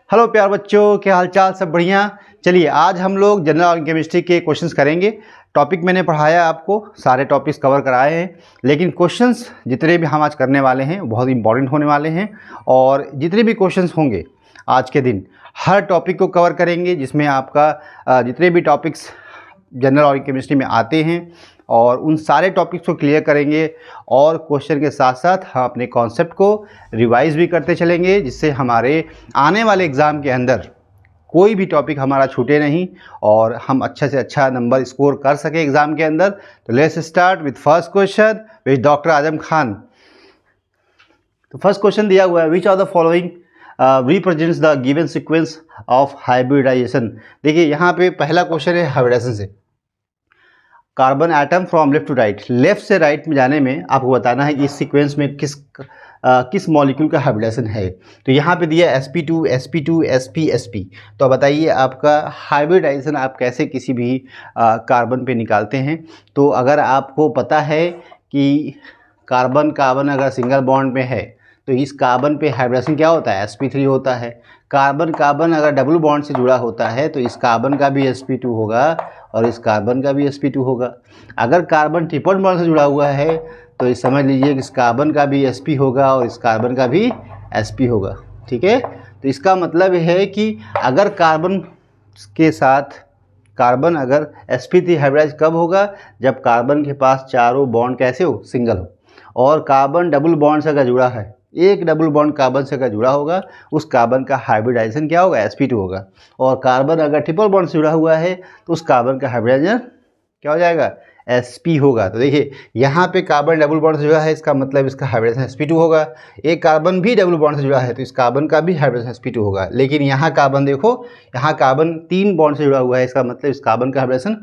Hello प्यार बच्चों, क्या हाल चाल? सब बढ़िया। चलिए आज हम लोग जनरल ऑर्गेनिक केमिस्ट्री के क्वेश्चंस करेंगे। टॉपिक मैंने पढ़ाया आपको, सारे टॉपिक्स कवर कराए हैं, लेकिन क्वेश्चंस जितने भी हम आज करने वाले हैं बहुत इंपॉर्टेंट होने वाले हैं। और जितने भी क्वेश्चंस होंगे आज के दिन हर टॉपिक को कवर करेंगे, जिसमें आपका जितने भी टॉपिक्स जनरल ऑर्गेनिक केमिस्ट्री में आते हैं और उन सारे टॉपिक्स को क्लियर करेंगे। और क्वेश्चन के साथ साथ हम अपने कॉन्सेप्ट को रिवाइज भी करते चलेंगे, जिससे हमारे आने वाले एग्ज़ाम के अंदर कोई भी टॉपिक हमारा छूटे नहीं और हम अच्छे से अच्छा नंबर स्कोर कर सकें एग्ज़ाम के अंदर। तो let's start with first question with doctor Azam Khan. तो फर्स्ट क्वेश्चन दिया हुआ है, which of the following represents the given sequence of hybridization. देखिए यहाँ पे पहला क्वेश्चन है हाइब्रिडाइजेशन से। Carbon atom from left to right, left से राइट में जाने में आपको बताना है कि इस सीक्वेंस में किस मॉलिक्यूल का हाइब्रिडाइजेशन है। तो यहाँ पे दिया sp2 sp2 sp sp। तो अब बताइए आपका हाइब्रिडाइजेशन आप कैसे किसी भी कार्बन पे निकालते हैं। तो अगर आपको पता है कि कार्बन कार्बन अगर सिंगल बॉन्ड में है तो इस कार्बन पे हाइब्रिडाइजेशन क्या होता है, sp3 होता है। कार्बन कार्बन अगर डबल बॉन्ड से जुड़ा होता है तो इस कार्बन का भी sp2 होगा और इस कार्बन का भी sp2 होगा। अगर कार्बन ट्रिपल बॉन्ड से जुड़ा हुआ है तो इस समझ लीजिए कि इस कार्बन का भी sp होगा और इस कार्बन का भी sp होगा। ठीक है, तो इसका मतलब है कि अगर कार्बन के साथ कार्बन अगर sp3 हाइब्रिडाइज कब होगा, जब कार्बन के पास चारों बॉन्ड कैसे हो, सिंगल हो। और कार्बन डबल बॉन्ड से अगर जुड़ा है, एक डबल बॉन्ड कार्बन से अगर जुड़ा होगा, उस कार्बन का हाइब्रिडाइजेशन क्या होगा, sp2 होगा। और कार्बन अगर ट्रिपल बॉन्ड से जुड़ा हुआ है तो उस कार्बन का हाइब्रिडाइजेशन क्या हो जाएगा, sp होगा। तो देखिए यहाँ पे कार्बन डबल बॉन्ड से जुड़ा है, इसका मतलब इसका हाइब्रिडाइजेशन sp2 होगा। एक कार्बन भी डबल बॉन्ड से जुड़ा है तो इस कार्बन का भी हाइब्रिडाइजेशन sp2 होगा। लेकिन यहाँ कार्बन देखो, यहाँ कार्बन 3 बॉन्ड से जुड़ा हुआ है, इसका मतलब इस कार्बन का हाइब्रिडाइजेशन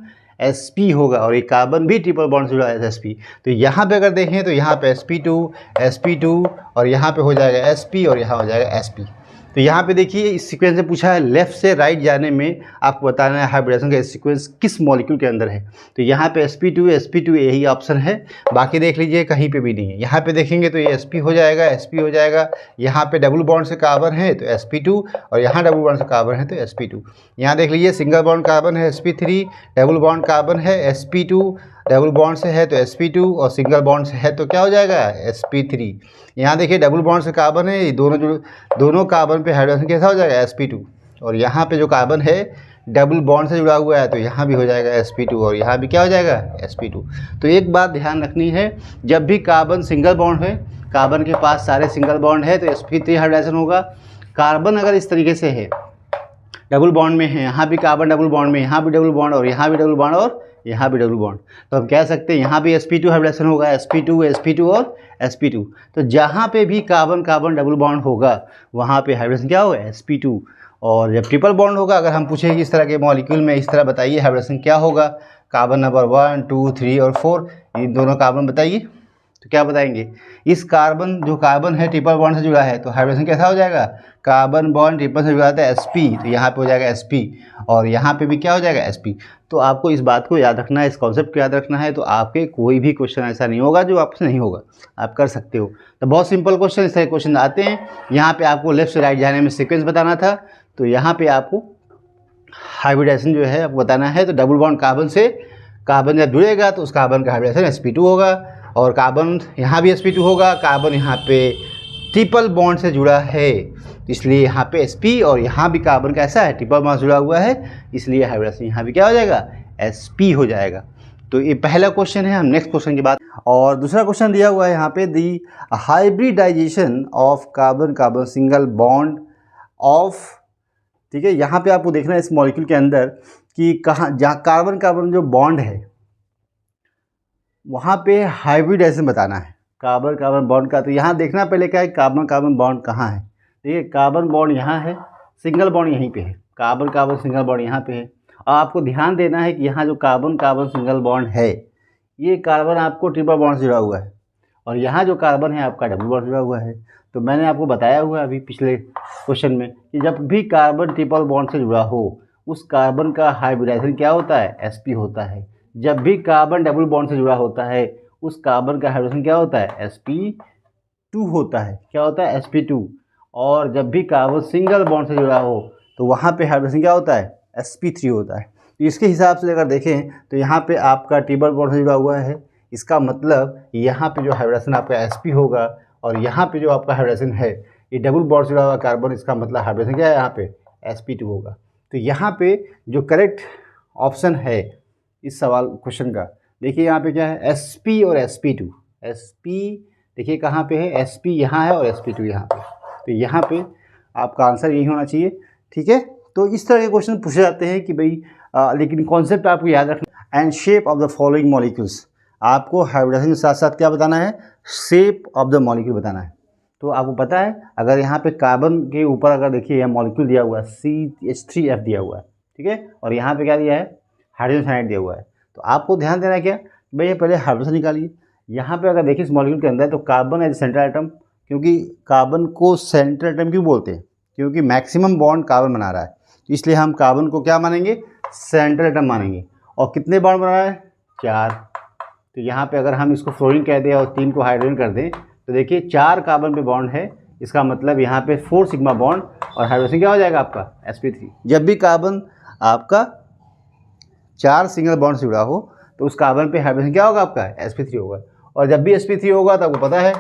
sp होगा। और एक कार्बन भी ट्रिपल बॉन्ड से जुड़ा है sp। तो यहाँ पे अगर देखें तो यहाँ पे sp2 और यहाँ पे हो जाएगा sp और यहाँ हो जाएगा sp। तो यहाँ पे देखिए इस सीक्वेंस से पूछा है लेफ़्ट से राइट जाने में आपको बताना है हाइब्रिडाइजेशन का सीक्वेंस किस मॉलिक्यूल के अंदर है। तो यहाँ पे sp2 यही ऑप्शन है, बाकी देख लीजिए कहीं पे भी नहीं है। यहाँ पे देखेंगे तो ये sp हो जाएगा। यहाँ पे डबल बॉन्ड से कार्बन है तो sp2 और यहाँ डबल बॉन्ड से कार्बन है तो sp2। यहाँ देख लीजिए सिंगल बॉन्ड कार्बन है sp3, डबल बॉन्ड कार्बन है sp2, डबल बॉन्ड से है तो sp2 और सिंगल बॉन्ड से है तो क्या हो जाएगा, sp3। यहाँ देखिए डबल बॉन्ड से कार्बन है, दोनों कार्बन पे हाइड्रोजन कैसा हो जाएगा, sp2। और यहाँ पे जो कार्बन है डबल बॉन्ड से जुड़ा हुआ है तो यहाँ भी हो जाएगा sp2 और यहाँ भी क्या हो जाएगा, sp2। तो एक बात ध्यान रखनी है, जब भी कार्बन सिंगल बॉन्ड है, कार्बन के पास सारे सिंगल बॉन्ड है तो sp3 हाइड्रोजन होगा। कार्बन अगर इस तरीके से है, डबल बॉन्ड में है, यहाँ भी कार्बन डबल बॉन्ड में, यहाँ भी डबल बॉन्ड और यहाँ भी डबल बॉन्ड और यहाँ भी डबल बॉन्ड, तो हम कह सकते हैं यहाँ भी sp2 हाइब्रिडाइजेशन होगा, sp2 और sp2। तो जहाँ पे भी कार्बन कार्बन डबल बॉन्ड होगा वहाँ पे हाइब्रिडेशन क्या होगा, sp2। और जब ट्रिपल बॉन्ड होगा, अगर हम पूछें कि इस तरह के मॉलिक्यूल में इस तरह बताइए हाइब्रिडेशन क्या होगा, कार्बन नंबर 1 2 3 और 4 इन दोनों कार्बन बताइए, तो क्या बताएंगे, इस कार्बन जो कार्बन है ट्रिपल बॉन्ड से जुड़ा है तो हाइब्रिडेशन कैसा हो जाएगा, कार्बन बॉन्ड ट्रिपल से जुड़ा है sp, तो यहाँ पे हो जाएगा sp और यहाँ पे भी क्या हो जाएगा, sp। तो आपको इस बात को याद रखना है, इस कॉन्सेप्ट को याद रखना है। तो आपके कोई भी क्वेश्चन ऐसा नहीं होगा जो आपसे नहीं होगा, आप कर सकते हो। तो बहुत सिंपल क्वेश्चन, इस तरह क्वेश्चन आते हैं। यहाँ पे आपको लेफ्ट से राइट जाने में सीक्वेंस बताना था, तो यहाँ पे आपको हाइब्रिडाइजेशन जो है आपको बताना है। तो डबल बॉन्ड कार्बन से कार्बन जब जुड़ेगा तो उस कार्बन का हाइब्रिडाइजेशन sp2 होगा और कार्बन यहाँ भी sp2 होगा। कार्बन यहाँ पे ट्रिपल बॉन्ड से जुड़ा है इसलिए यहाँ पे sp और यहाँ भी कार्बन कैसा है, ट्रिपल बॉन्ड से जुड़ा हुआ है, इसलिए हाइब्रिडाइजेशन यहाँ भी क्या हो जाएगा, sp हो जाएगा। तो ये पहला क्वेश्चन है। हम नेक्स्ट क्वेश्चन की बात, और दूसरा क्वेश्चन दिया हुआ है यहाँ पे, the hybridization of carbon carbon single bond of. ठीक है, यहाँ पे आपको देखना है इस मॉलिक्यूल के अंदर कि कहाँ, जहाँ कार्बन कार्बन जो बॉन्ड है वहाँ पे हाइब्रिडाइजेशन बताना है कार्बन कार्बन बॉन्ड का। तो यहाँ देखना पहले क्या है, कार्बन कार्बन बॉन्ड कहाँ है। देखिए कार्बन बॉन्ड यहाँ है, सिंगल बॉन्ड यहीं पे है, कार्बन कार्बन सिंगल बॉन्ड यहाँ पे है। और आपको ध्यान देना है कि यहाँ जो कार्बन कार्बन सिंगल बॉन्ड है, ये कार्बन आपको ट्रिपल बॉन्ड से जुड़ा हुआ है और यहाँ जो कार्बन है आपका डबल बॉन्ड से जुड़ा हुआ है। तो मैंने आपको बताया हुआ है अभी पिछले क्वेश्चन में कि जब भी कार्बन ट्रिपल बॉन्ड से जुड़ा हो उस कार्बन का हाइब्रिडाइजेशन क्या होता है, sp होता है। जब भी कार्बन डबल बॉन्ड से जुड़ा होता है उस कार्बन का हाइड्रोजन क्या होता है, sp2 होता है। क्या होता है, sp2। और जब भी कार्बन सिंगल बॉन्ड से जुड़ा हो तो वहाँ पे हाइब्रिडेशन क्या होता है, sp3 होता है। तो इसके हिसाब से अगर देखें तो यहाँ पे आपका ट्रिपल बॉन्ड से जुड़ा हुआ है, इसका मतलब यहाँ पे जो हाइब्रिडेशन आपका sp होगा और यहाँ पे जो आपका हाइब्रिडेशन है ये डबल बॉन्ड से जुड़ा हुआ कार्बन, इसका मतलब हाइब्रिडेशन क्या है यहाँ पे sp2 होगा। तो यहाँ पे जो करेक्ट ऑप्शन है इस सवाल क्वेश्चन का, देखिए यहाँ पे क्या है sp और sp2, sp देखिए कहाँ पे है, sp यहाँ है और sp2 यहाँ पे, तो यहाँ पे आपका आंसर यही होना चाहिए। ठीक है, तो इस तरह के क्वेश्चन पूछे जाते हैं कि भाई लेकिन कॉन्सेप्ट आपको याद रखना। And shape of the following molecules, आपको हाइब्रिडेशन के साथ साथ क्या बताना है, शेप ऑफ द मॉलिक्यूल बताना है। तो आपको पता है अगर यहाँ पे कार्बन के ऊपर अगर देखिए यह मॉलिक्यूल दिया हुआ है CH3F दिया हुआ है, ठीक है, और यहाँ पे क्या दिया है, हाइड्रोजन साइड दिया हुआ है, तो आपको ध्यान देना है क्या भाई, पहले हाइड्रोजन निकालिए। यहाँ पे अगर देखिए इस मॉलिक्यूल के अंदर तो कार्बन एज सेंट्रल एटम, क्योंकि कार्बन को सेंट्रल एटम क्यों बोलते हैं, क्योंकि मैक्सिमम बॉन्ड कार्बन बना रहा है, तो इसलिए हम कार्बन को क्या मानेंगे, सेंट्रल एटम मानेंगे। और कितने बॉन्ड बना रहा है, 4। तो यहाँ पे अगर हम इसको फ्लोरीन कह दें और 3 को हाइड्रोजन कर दें तो देखिए 4 कार्बन पे बॉन्ड है, इसका मतलब यहाँ पे 4 सिग्मा बॉन्ड और हाइड्रोजन क्या हो जाएगा आपका sp3। जब भी कार्बन आपका 4 सिंगल बॉन्ड से जुड़ा हो तो उस कार्बन पे हाइड्रोजन क्या होगा आपका sp3 होगा। और जब भी sp3 होगा तो आपको पता है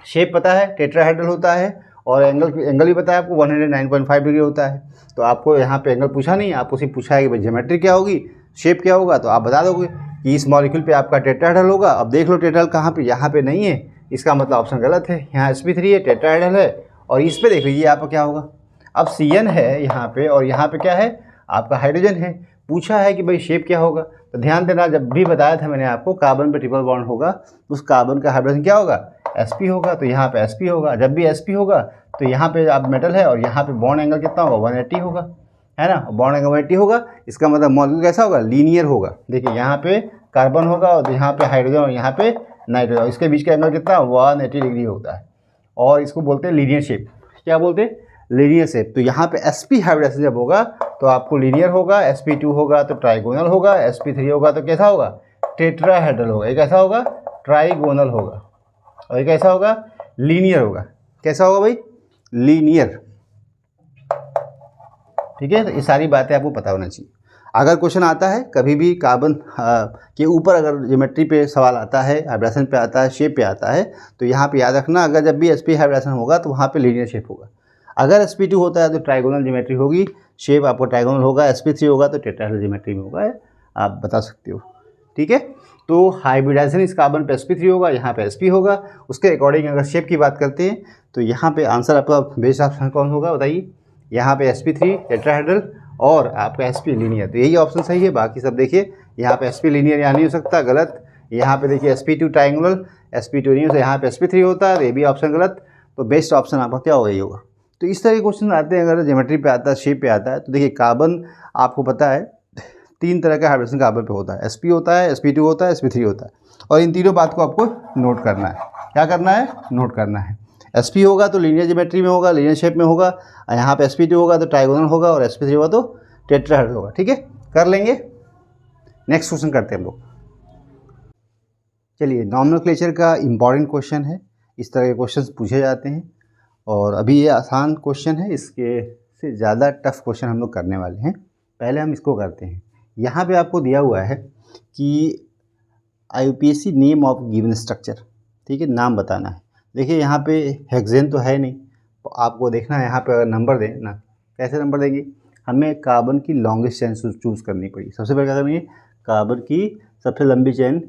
शेप पता है, टेट्राहेड्रल होता है और एंगल भी पता है आपको 109.5 डिग्री होता है। तो आपको यहाँ पे एंगल पूछा नहीं, आपको सिर्फ पूछा है कि भाई ज्योमेट्री क्या होगी, शेप क्या होगा, तो आप बता दोगे कि इस मॉलिक्यूल पे आपका टेट्राहेड्रल होगा। अब देख लो टेट्राहेड्रल कहाँ पे, यहाँ पे नहीं है, इसका मतलब ऑप्शन गलत है। यहाँ sp3 है, टेट्राहेड्रल है, और इस पे देख लीजिए आपका क्या होगा। अब Cn है यहाँ पे और यहाँ पे क्या है आपका हाइड्रोजन है, पूछा है कि भाई शेप क्या होगा। तो ध्यान देना, जब भी बताया था मैंने आपको कार्बन पे ट्रिपल बॉन्ड होगा उस कार्बन का हाइड्रोजन क्या होगा, sp होगा, तो यहाँ पे sp होगा। जब भी sp होगा तो यहाँ पे आप मेटल है और यहाँ पे बॉन्ड एंगल कितना होगा, 180 होगा, है ना, बॉन्ड एंगल 180 होगा, इसका मतलब मॉलिक्यूल कैसा होगा, लीनियर होगा। देखिए यहाँ पे कार्बन होगा और यहाँ पे हाइड्रोजन और यहाँ पे नाइट्रोजन, इसके बीच का एंगल कितना 180 डिग्री होता है और इसको बोलते हैं लीनियर शेप। क्या बोलते हैं, लीनियर शेप। तो यहाँ पे sp हाइब्रिडेशन जब होगा तो आपको लीनियर होगा, sp2 होगा तो ट्राइगोनल होगा, sp3 होगा तो कैसा होगा, टेट्राहेड्रल होगा। ये कैसा होगा, ट्राइगोनल होगा, और ये कैसा होगा, लीनियर होगा। कैसा होगा भाई, लीनियर। ठीक है, तो ये सारी बातें आपको पता होना चाहिए। अगर क्वेश्चन आता है कभी भी कार्बन के ऊपर अगर ज्योमेट्री पे सवाल आता है, हाइब्रिडेशन पे आता है, शेप पे आता है, तो यहाँ पे याद रखना अगर जब भी sp हाइब्रिडेशन होगा तो वहाँ पे लीनियर शेप होगा। अगर sp2 होता है तो ट्राइगोनल ज्योमेट्री होगी, शेप आपको ट्राइगोनल होगा, sp3 होगा तो टेट्राहेड्रल ज्योमेट्री में होगा, आप बता सकते हो। ठीक है, तो हाइब्रिडाइजेशन इस कार्बन पे sp3 होगा, यहाँ पे sp होगा। उसके अकॉर्डिंग अगर शेप की बात करते हैं तो यहाँ पे आंसर आपका बेस्ट ऑप्शन कौन होगा बताइए, यहाँ पे sp3 टेट्राहेड्रल और आपका sp लीनियर, तो यही ऑप्शन सही है। बाकी सब देखिए यहाँ पे sp लीनियर यहाँ नहीं हो सकता, गलत। यहाँ पे देखिए sp2 ट्राइंगुलर, sp2 नहीं हो सकता, यहाँ पे sp3 होता है, तो ये भी ऑप्शन गलत। तो बेस्ट ऑप्शन आपका क्या होगा, ये होगा। तो इस तरह के क्वेश्चन आते हैं अगर ज्योमेट्री पे आता है, शेप पे आता है। तो देखिए कार्बन आपको पता है 3 तरह का हाइब्रिडेशन कार्बन पे होता है, sp होता है, sp2 होता है, sp3 होता है, और इन तीनों बात को आपको नोट करना है। क्या करना है, नोट करना है। sp होगा तो लीनियर ज्योमेट्री में होगा, लीनियर शेप में होगा, यहाँ पे sp2 होगा तो ट्राइगोनल होगा और sp3 होगा तो टेट्राहेड्रल होगा। ठीक है, कर लेंगे। नेक्स्ट क्वेश्चन करते हैं हम लोग। चलिए, नॉमेनक्लेचर का इम्पॉर्टेंट क्वेश्चन है, इस तरह के क्वेश्चन पूछे जाते हैं और अभी ये आसान क्वेश्चन है, इसके से ज़्यादा टफ क्वेश्चन हम लोग करने वाले हैं। पहले हम इसको करते हैं। यहाँ पे आपको दिया हुआ है कि IUPAC name of given structure, ठीक है, नाम बताना है। देखिए यहाँ पे हेक्सेन तो है नहीं, तो आपको देखना है यहाँ पे अगर नंबर दें ना, कैसे नंबर देंगे, हमें कार्बन की लॉन्गेस्ट चेन चूज़ करनी पड़ी। सबसे पहले क्या करनी है, कार्बन की सबसे लंबी चेन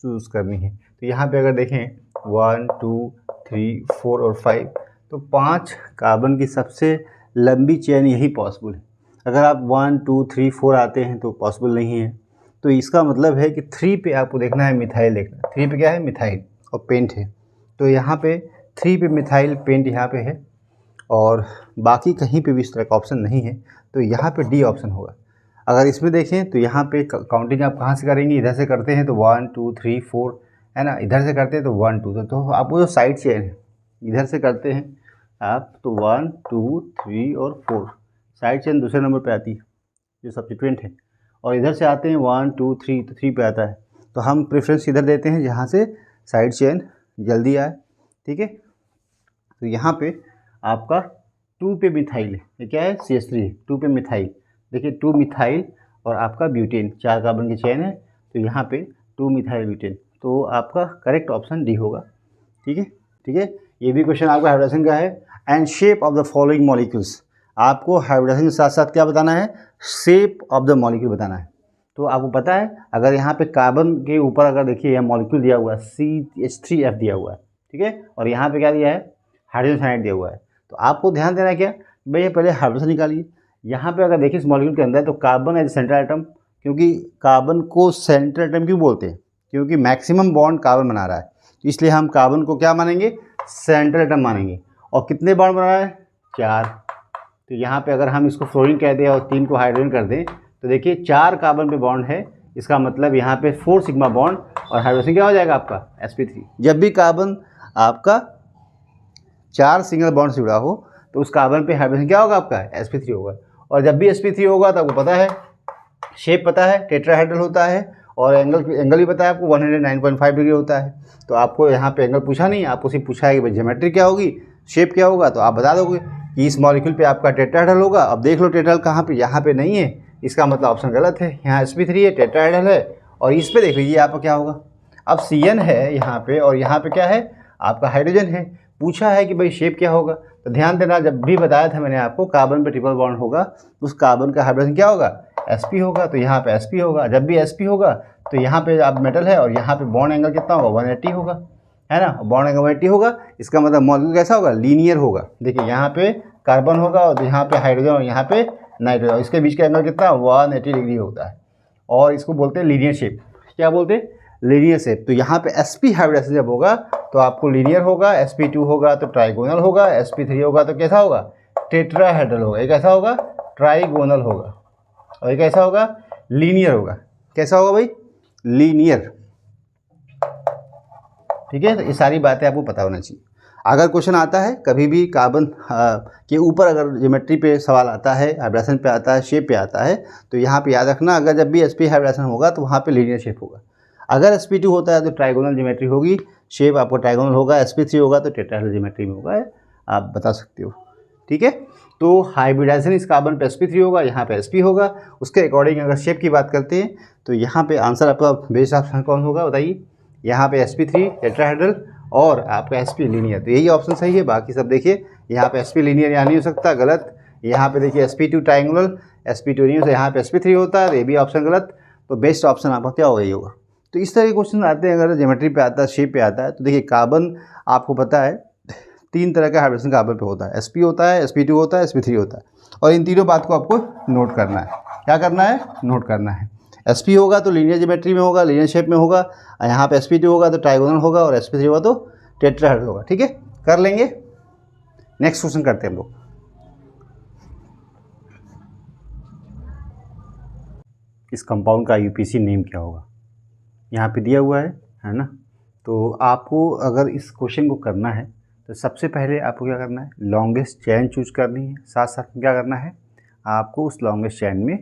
चूज़ करनी है। तो यहाँ पे अगर देखें 1 2 3 4 और 5, तो 5 कार्बन की सबसे लंबी चेन यही पॉसिबल है। अगर आप 1 2 3 4 आते हैं तो पॉसिबल नहीं है। तो इसका मतलब है कि 3 पे आपको देखना है, मिथाइल देखना है। 3 पे क्या है, मिथाइल और पेंट है। तो यहाँ पे 3 पे मिथाइल पेंट यहाँ पे है और बाकी कहीं पे भी इस तरह का ऑप्शन नहीं है, तो यहाँ पे डी ऑप्शन होगा। अगर इसमें देखें तो यहाँ पे काउंटिंग आप कहाँ से करेंगे, इधर से करते हैं तो 1 2 3 4 है ना, इधर से करते हैं तो 1 2, तो आपको जो साइड चेन है इधर से करते हैं आप तो 1 2 3 और 4, साइड चेन दूसरे नंबर पे आती है जो सब्स्टिट्यूएंट है, और इधर से आते हैं 1 2 3 तो 3 पे आता है। तो हम प्रेफरेंस इधर देते हैं जहाँ से साइड चेन जल्दी आए। ठीक है, तो यहाँ पे आपका 2 पे मिथाइल है, ये क्या है CH3 है, 2 पे मिथाइल, देखिए 2 मिथाइल और आपका ब्यूटेन, 4 कार्बन की चेन है, तो यहाँ पे 2 मिथाइल ब्यूटेन, तो आपका करेक्ट ऑप्शन डी होगा। ठीक है, ठीक है, ये भी क्वेश्चन आपका हाइब्रिडेशन का है। And shape of the following molecules, आपको हाइब्रिडेशन के साथ साथ क्या बताना है, शेप ऑफ द मॉलिक्यूल बताना है। तो आपको पता है अगर यहाँ पे कार्बन के ऊपर अगर देखिए यहाँ मॉलिक्यूल दिया हुआ है CH3F दिया हुआ है, ठीक है, और यहाँ पे क्या दिया है, हाइड्रोजन साइनाइड दिया हुआ है, तो आपको ध्यान देना है क्या, भैया पहले हाइड्रोजन निकालिए। यहाँ पे अगर देखिए इस मॉलिक्यूल के अंदर तो कार्बन एज सेंट्रल एटम, क्योंकि कार्बन को सेंट्रल एटम क्यों बोलते हैं, क्योंकि मैक्सिमम बॉन्ड कार्बन बना रहा है, तो इसलिए हम कार्बन को क्या मानेंगे, सेंट्रल एटम मानेंगे। और कितने बॉन्ड बना रहा है, 4, तो यहाँ पे अगर हम इसको फ्लोरीन कह दें और 3 को हाइड्रोजन कर दें, तो देखिए 4 कार्बन पे बॉन्ड है, इसका मतलब यहाँ पे 4 सिग्मा बॉन्ड और हाइड्रोजन क्या हो जाएगा आपका sp3। जब भी कार्बन आपका 4 सिंगल बॉन्ड से जुड़ा हो तो उस कार्बन पे हाइड्रोजन क्या होगा आपका sp3 होगा। और जब भी sp3 होगा तो आपको पता है शेप पता है, टेट्राहेड्रल होता है, और एंगल भी पता है आपको 109.5 डिग्री होता है। तो आपको यहाँ पे एंगल पूछा नहीं, आपको सिर्फ पूछा है कि भाई ज्योमेट्री क्या होगी, शेप क्या होगा, तो आप बता दोगे कि इस मॉलिक्यूल पे आपका टेट्राहेड्रल होगा। अब देख लो टेट्राहेड्रल कहाँ पे, यहाँ पे नहीं है, इसका मतलब ऑप्शन गलत है, यहाँ sp3 है, टेट्राहेड्रल है, और इस पे देख लीजिए आपका क्या होगा। अब CN है यहाँ पे और यहाँ पे क्या है आपका हाइड्रोजन है, पूछा है कि भाई शेप क्या होगा, तो ध्यान देना जब भी बताया था मैंने आपको कार्बन पे ट्रिपल बॉन्ड होगा उस कार्बन का हाइड्रोजन क्या होगा, sp होगा, तो यहाँ पे sp होगा। जब भी sp होगा तो यहाँ पे आप मेटल है और यहाँ पे बॉन्ड एंगल कितना होगा, 180 होगा, है ना, बॉन्ड एंगल 180 होगा, इसका मतलब मॉलिक्यूल कैसा होगा, लीनियर होगा। देखिए यहाँ पे कार्बन होगा और यहाँ पे हाइड्रोजन और यहाँ पे नाइट्रोजन, इसके बीच का एंगल कितना 180 डिग्री होता है, और इसको बोलते हैं लीनियर शेप। क्या बोलते हैं, लीनियर शेप। तो यहाँ पे sp हाइब्रिडेशन जब होगा तो आपको लीनियर होगा, sp2 होगा तो ट्राइगोनल होगा, sp3 होगा तो कैसा होगा, टेट्राहेड्रल होगा। ये कैसा होगा, ट्राइगोनल होगा, और ये कैसा होगा, लीनियर होगा। कैसा होगा भाई, लीनियर। ठीक है, तो ये सारी बातें आपको पता होना चाहिए। अगर क्वेश्चन आता है कभी भी कार्बन के ऊपर अगर ज्योमेट्री पे सवाल आता है, हाइब्रिडेशन पे आता है, शेप पे आता है, तो यहाँ पे याद रखना अगर जब भी sp हाइब्रिडेशन होगा तो वहाँ पे लीनियर शेप होगा। अगर sp2 होता है तो ट्राइगोनल ज्योमेट्री होगी, शेप आपको ट्राइगोनल होगा, sp3 होगा तो टेट्राहेड्रल ज्योमेट्री में होगा, आप बता सकते हो। ठीक है, तो हाइब्रिडाइजेशन इस कार्बन पे sp3 होगा, यहाँ पे sp होगा। उसके अकॉर्डिंग अगर शेप की बात करते हैं तो यहाँ पे आंसर आपका बेस्ट ऑप्शन कौन होगा बताइए, यहाँ पे sp3 टेट्राहेड्रल और आपका sp लीनियर, तो यही ऑप्शन सही है। बाकी सब देखिए यहाँ पे sp लीनियर यहाँ नहीं हो सकता, गलत। यहाँ पे देखिए sp2 ट्राइंगुलर, sp2 नहीं हो सकता, यहाँ पे sp3 होता है, तो ये भी ऑप्शन गलत। तो बेस्ट ऑप्शन आपका क्या होगा, ये होगा। तो इस तरह के क्वेश्चन आते हैं अगर ज्योमेट्री पे आता है, शेप पे आता है। तो देखिए कार्बन आपको पता है 3 तरह का हाइब्रिडेशन कार्बन पे होता है, sp होता है, sp2 होता है, sp3 होता है, और इन तीनों बात को आपको नोट करना है। क्या करना है, नोट करना है। sp होगा तो लीनियर ज्योमेट्री में होगा, लीनियर शेप में होगा, यहाँ पे sp2 होगा तो ट्राइगोनल होगा, और sp3 होगा तो टेट्राहेड्रल होगा। ठीक है, कर लेंगे। नेक्स्ट क्वेश्चन करते हैं हम लोग। इस कंपाउंड का यूपीसी नेम क्या होगा, यहाँ पे दिया हुआ है ना। तो आपको अगर इस क्वेश्चन को करना है तो सबसे पहले आपको क्या करना है, लॉन्गेस्ट चेन चूज करनी है। साथ साथ में क्या करना है, आपको उस लॉन्गेस्ट चेन में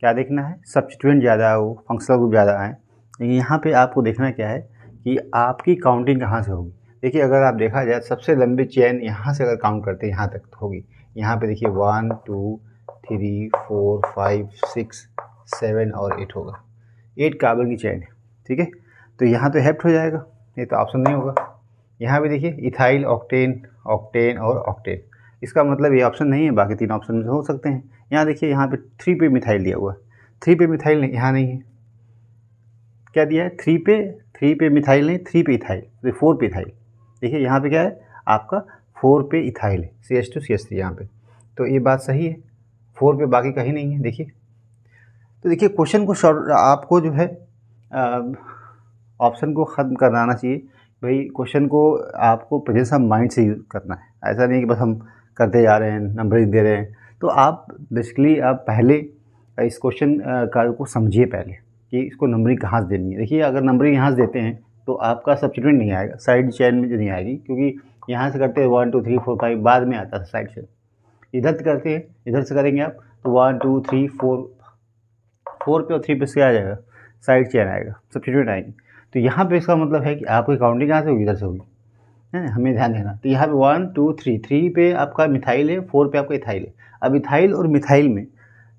क्या देखना है, सब्स्टिट्यूएंट ज़्यादा हो, फंक्शनल ग्रुप ज़्यादा आए। लेकिन यहाँ पे आपको देखना क्या है कि आपकी काउंटिंग कहाँ से होगी। देखिए अगर आप देखा जाए सबसे लंबी चेन यहाँ से अगर काउंट करते हैं यहाँ तक होगी। यहाँ पे देखिए 1 2 3 4 5 6 7 और 8 होगा, 8 कार्बन की चेन है। ठीक है, तो यहाँ तो हेप्ट हो जाएगा, ये तो ऑप्शन नहीं होगा। यहाँ पे देखिए इथाइल, ऑक्टेन, ऑक्टेन और ऑक्टेन, इसका मतलब ये ऑप्शन नहीं है, बाकी 3 ऑप्शन में हो सकते हैं। यहाँ देखिए यहाँ पे 3 पे मिथाइल दिया हुआ है, 3 पे मिथाइल नहीं, यहाँ नहीं है। क्या दिया है, 3 पे मिथाइल नहीं, 3 पे इथाइल, तो 4 पे इथाइल। देखिए यहाँ पे क्या है आपका 4 पे इथाइल है, CH2 CH3 यहाँ पे, तो ये बात सही है। 4 पे बाकी कहीं नहीं है। देखिए तो देखिए क्वेश्चन को शॉर्ट आपको जो है ऑप्शन को ख़त्म कराना चाहिए भाई। क्वेश्चन को आपको प्रेजेंस ऑफ माइंड से यूज करना है, ऐसा नहीं कि बस हम करते जा रहे हैं, नंबरिंग दे रहे हैं। तो आप बेसिकली आप पहले इस क्वेश्चन का को समझिए पहले कि इसको नंबरिंग कहाँ से देनी है। देखिए अगर नंबरिंग यहाँ से देते हैं तो आपका सब्स्टिट्यूएंट नहीं आएगा, साइड चेन में जो नहीं आएगी, क्योंकि यहाँ से करते हैं 1 2 3 4 5 बाद में आता है साइड चेन। इधर से करते हैं, इधर से करेंगे आप तो 1 2 3 4 पे और 3 पे से आ जाएगा, साइड चेन आएगा, सब्स्टिट्यूएंट आएगी। तो यहाँ पे इसका मतलब है कि आपकी काउंटिंग कहाँ से होगी, इधर से होगी, है, हमें ध्यान देना। तो यहाँ पे 1 2 3, 3 पे आपका मिथाइल है, 4 पे आपका इथाइल है। अब इथाइल और मिथाइल में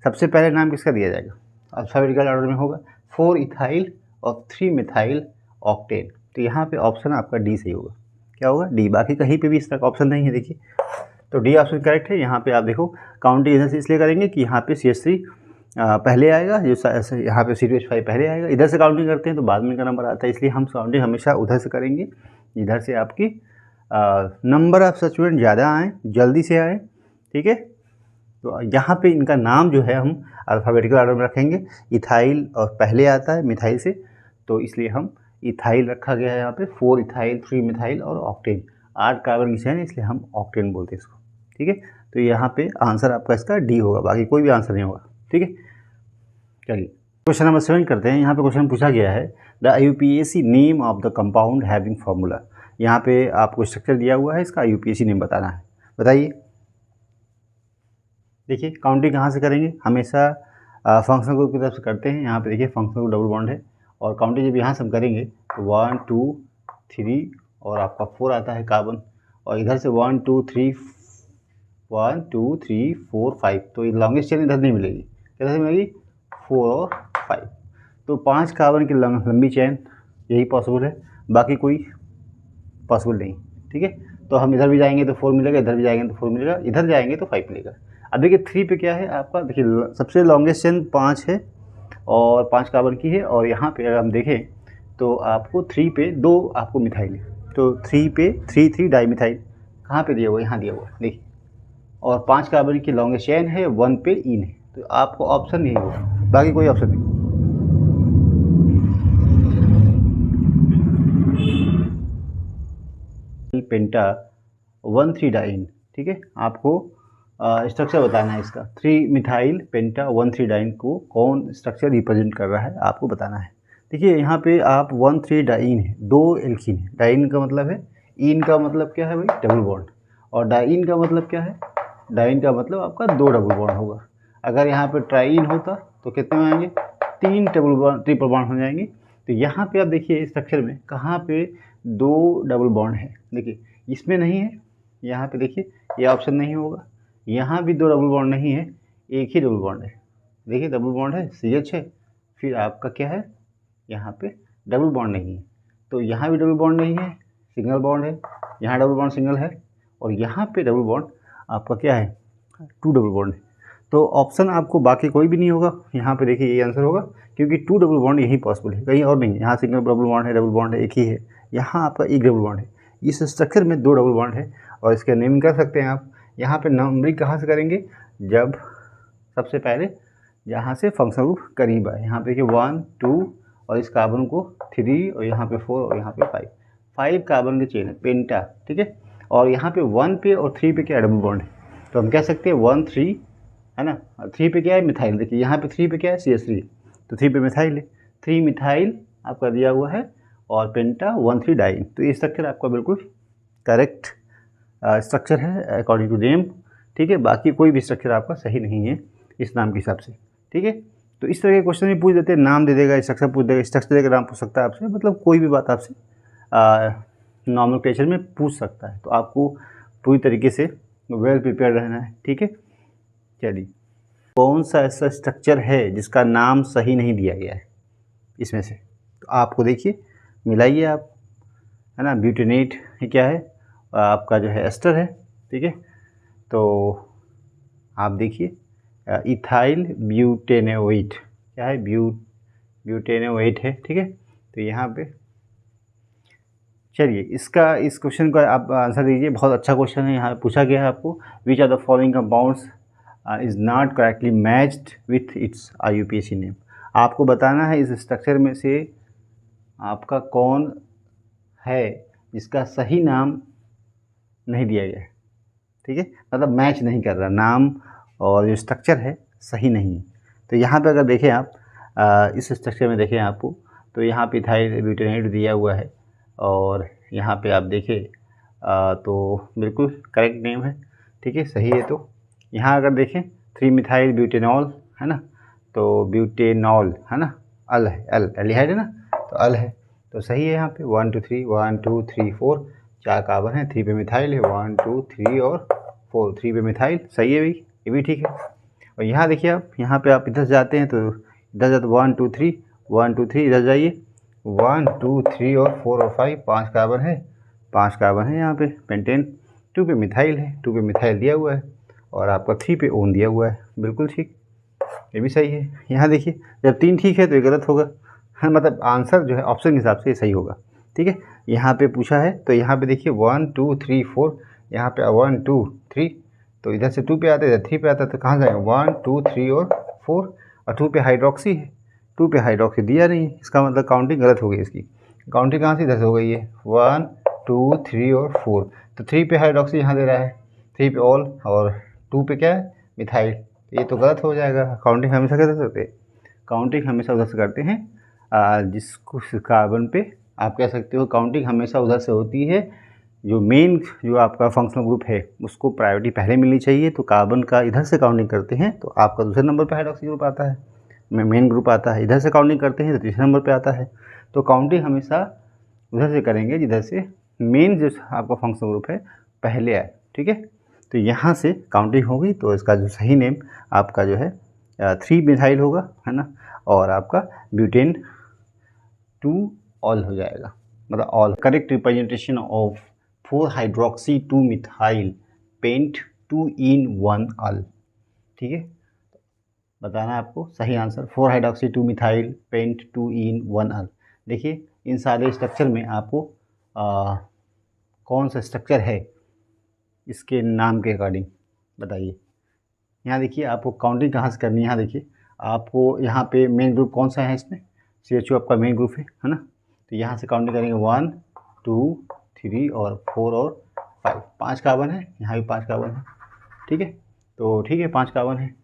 सबसे पहले नाम किसका दिया जाएगा? अल्फाबेटिकल ऑर्डर में होगा, 4 इथाइल और 3 मिथाइल ऑक्टेन। तो यहाँ पे ऑप्शन आपका डी सही होगा। क्या होगा? डी। बाकी कहीं पे भी इस तरह का ऑप्शन नहीं है, देखिए। तो डी ऑप्शन करेक्ट है। यहाँ पे आप देखो काउंटिंग इधर से इसलिए करेंगे कि यहाँ पे CH3 पहले आएगा, जो यहाँ पे C2H5 पहले आएगा। इधर से काउंटिंग करते हैं तो बाद में इनका नंबर आता है, इसलिए हम काउंटिंग हमेशा उधर से करेंगे, इधर से आपकी नंबर ऑफ स्टूडेंट ज़्यादा आएँ, जल्दी से आए, ठीक है। तो यहाँ पे इनका नाम जो है हम अल्फ़ाबेटिकल ऑर्डर में रखेंगे। इथाइल और पहले आता है मिथाइल से, तो इसलिए हम इथाइल रखा गया है यहाँ पे। 4 इथाइल, 3 मिथाइल और ऑक्टेन, 8 कार्बन की चेन, इसलिए हम ऑक्टेन बोलते हैं इसको, ठीक है। तो यहाँ पे आंसर आपका इसका डी होगा, बाकी कोई भी आंसर नहीं होगा, ठीक है। चलिए क्वेश्चन नंबर 7 करते हैं। यहाँ पे क्वेश्चन पूछा गया है the IUPAC name of the compound having formula. यहाँ पे आपको स्ट्रक्चर दिया हुआ है, इसका IUPAC नेम बताना है। बताइए। देखिए काउंटिंग कहाँ से करेंगे? हमेशा फंक्शनल ग्रुप की तरफ से करते हैं। यहाँ पे देखिए फंक्शनल ग्रुप डबल बॉन्ड है, और काउंटिंग जब यहाँ से हम करेंगे तो 1 2 3 और आपका 4 आता है कार्बन, और इधर से 1 2 3 1 2 3 4 5, तो ये लॉन्गेस्ट चेन इधर नहीं मिलेगी, किधर से मिलेगी? 4 और 5। तो 5 कार्बन की लंबी चेन यही पॉसिबल है, बाकी कोई पॉसिबल नहीं, ठीक है। तो हम इधर भी जाएंगे तो 4 मिलेगा, इधर भी जाएंगे तो 4 मिलेगा, इधर जाएंगे तो 5 मिलेगा। अब देखिए 3 पे क्या है आपका? देखिए सबसे लॉन्गेस्ट चेन 5 है और 5 कार्बन की है, और यहाँ पे अगर हम देखें तो आपको 3 पे 2 आपको मिथाइल है, तो 3 पे 3 3 डाई मिथाइल कहाँ पे दिया हुआ है? यहाँ दिया हुआ है, देखिए। और 5 कार्बन की लॉन्गेस्ट चेन है, 1 पे इन है, तो आपको ऑप्शन यही होगा, बाकी कोई ऑप्शन नहीं। पेंटा 1 3 डाइन, ठीक है। आपको स्ट्रक्चर बताना है इसका। 3 मिथाइल पेंटा 1 3 डाइन को कौन स्ट्रक्चर रिप्रेजेंट कर रहा है, आपको बताना है। देखिए यहाँ पे आप 1 3 डाइन है, 2 एल्कीन है। डाइन का मतलब है, इन का मतलब क्या है भाई? Double bond. और डाइन का मतलब क्या है? डाइन का मतलब आपका 2 डबल बॉन्ड होगा। अगर यहाँ पे ट्राइन होता तो कितने में आएंगे? 3 ट्रिपल बॉन्ड हो जाएंगे। तो यहाँ पे आप देखिए स्ट्रक्चर में कहाँ पे 2 डबल बॉन्ड है, देखिए इसमें नहीं है। यहाँ पे देखिए ये ऑप्शन नहीं होगा, यहाँ भी 2 डबल बॉन्ड नहीं है, एक ही डबल बॉन्ड है। देखिए डबल बॉन्ड है CH है, फिर आपका क्या है? यहाँ पे डबल बॉन्ड नहीं है, तो यहाँ भी डबल बॉन्ड नहीं है, सिंगल बॉन्ड है। यहाँ डबल बॉन्ड सिंगल है, और यहाँ पे डबल बॉन्ड आपका क्या है? 2 डबल बॉन्ड है। तो ऑप्शन आपको बाकी कोई भी नहीं होगा। यहाँ पे देखिए ये आंसर होगा, क्योंकि 2 डबल बॉन्ड यही पॉसिबल है, कहीं और नहीं है। यहाँ सिंगल डबल बॉन्ड है, डबल बॉन्ड है, एक ही है। यहाँ आपका एक डबल बॉन्ड है, इस स्ट्रक्चर में 2 डबल बॉन्ड है, और इसका नेम कर सकते हैं आप। यहाँ पे नंबरिंग कहाँ से करेंगे? जब सबसे पहले जहाँ से फंक्शनल ग्रुप करीब आए। यहाँ पे देखिए 1 2 और इस कार्बन को 3 और यहाँ पे 4 और यहाँ पे 5 कार्बन की चेन है पेंटा, ठीक है। और यहाँ पे 1 पे और 3 पे क्या डबल बॉन्ड है, तो हम कह सकते हैं 1 3 है ना। 3 पे क्या है? मिथाइल। देखिए यहाँ पे 3 पे क्या है? CH3, तो 3 पे मिथाइल है, 3 मिथाइल आपका दिया हुआ है, और पेंटा 1 3 डाइन। तो ये स्ट्रक्चर आपका बिल्कुल करेक्ट स्ट्रक्चर है अकॉर्डिंग टू नेम, ठीक है। बाकी कोई भी स्ट्रक्चर आपका सही नहीं है इस नाम के हिसाब से, ठीक है। तो इस तरह के क्वेश्चन भी पूछ देते हैं, नाम दे देगा, स्ट्रक्चर पूछ देगा, स्ट्रक्चर देकर नाम पूछ सकता है आपसे, मतलब कोई भी बात आपसे नॉमेनक्लेचर में पूछ सकता है। तो आपको पूरी तरीके से वेल प्रिपेयर रहना है, ठीक है। चलिए कौन सा ऐसा स्ट्रक्चर है जिसका नाम सही नहीं दिया गया है इसमें से? तो आपको देखिए मिलाइए आप, है ना। ब्यूटेनेट ये क्या है? आपका जो है एस्टर है, ठीक है। तो आप देखिए इथाइल ब्यूटेनोएट क्या है? ब्यूटेनोएट है, ठीक है। तो यहाँ पे चलिए इस क्वेश्चन का आप आंसर दीजिए। बहुत अच्छा क्वेश्चन है। यहाँ पूछा गया है आपको which are the following compounds is not correctly matched with its IUPAC name. आपको बताना है इस स्ट्रक्चर में से आपका कौन है जिसका सही नाम नहीं दिया गया है, ठीक है। मतलब मैच नहीं कर रहा, नाम और जो स्ट्रक्चर है सही नहीं है। तो यहाँ पे अगर देखें आप इस स्ट्रक्चर में देखें आपको, तो यहाँ पे इथाइल ब्यूटेनेट दिया हुआ है, और यहाँ पे आप देखें तो बिल्कुल करेक्ट नेम है, ठीक है, सही है। तो यहाँ अगर देखें 3 मिथाइल ब्यूटेनॉल है ना, तो ब्यूटेनॉल है ना, अल है, एल्डिहाइड है ना, तो अल है, तो सही है। यहाँ पे 1 2 3 1 2 3 4 4 कार्बन है, 3 पे मिथाइल है, 1 2 3 और 4, 3 पे मिथाइल, सही है भाई, ये भी ठीक है। और यहाँ देखिए आप, यहाँ पे आप इधर जाते हैं तो इधर जाते 1 2 3 1 2 3, इधर जाइए 1 2 3 और 4 और 5, 5 कार्बन है, 5 कार्बन है यहाँ पे पेंटेन। 2 पे मिथाइल है, 2 पे मिथाइल दिया हुआ है और आपका 3 पे ओन दिया हुआ है, बिल्कुल ठीक, ये भी सही है। यहाँ देखिए जब 3 ठीक है तो ये गलत होगा, हाँ मतलब आंसर जो है ऑप्शन के हिसाब से सही होगा, ठीक है। यहाँ पे पूछा है तो यहाँ पे देखिए 1 2 3 4, यहाँ पे 1 2 3, तो इधर से 2 पे आता है, इधर 3 पे आता है, तो कहाँ जाएंगे 1 2 3 और 4, और 2 पे हाइड्रोक्सी है, 2 पे हाइड्रोक्सी दिया नहीं, इसका मतलब काउंटिंग गलत हो गई, इसकी काउंटिंग कहाँ से इधर से हो गई है 1 2 3 और 4, तो 3 पे हाइड्रोक्सी यहाँ दे रहा है, 3 पे ऑल और 2 पे क्या है मिथाइल, ये तो गलत हो जाएगा। काउंटिंग हमेशा कैसे करते हैं, काउंटिंग हमेशा उधर से करते हैं जिसको कार्बन पे आप कह सकते हो काउंटिंग हमेशा उधर से होती है, जो मेन जो आपका फंक्शनल ग्रुप है उसको प्रायोरिटी पहले मिलनी चाहिए, तो कार्बन का इधर से काउंटिंग करते हैं तो आपका दूसरे नंबर पे हाइड्रोक्सी ग्रुप आता है, मेन ग्रुप आता है, इधर से काउंटिंग करते हैं तो तीसरे नंबर पे आता है, तो काउंटिंग हमेशा उधर से करेंगे जिधर से मेन जो आपका फंक्शनल ग्रुप है पहले आए, ठीक है। तो यहाँ से काउंटिंग होगी तो इसका जो सही नेम आपका जो है 3 मिथाइल होगा, है ना, और आपका ब्यूटेन 2 ऑल हो जाएगा, मतलब all. Correct representation of 4 hydroxy 2 methyl paint 2 इन 1 अल, ठीक है, बताना है आपको सही आंसर 4 हाइड्रोक्सी 2 मिथाइल पेंट 2 इन 1 अल। देखिए इन सारे स्ट्रक्चर में आपको कौन सा स्ट्रक्चर है इसके नाम के अकॉर्डिंग बताइए। यहाँ देखिए आपको काउंटिंग कहाँ से करनी है, यहाँ देखिए आपको यहाँ पे मेन ग्रुप कौन सा है, इसमें CHO आपका मेन ग्रुप है ना, तो यहाँ से काउंटिंग करेंगे 1 2 3 और 4 और 5, 5 कार्बन है, यहाँ भी 5 कार्बन है, ठीक है, तो ठीक है 5 कार्बन है।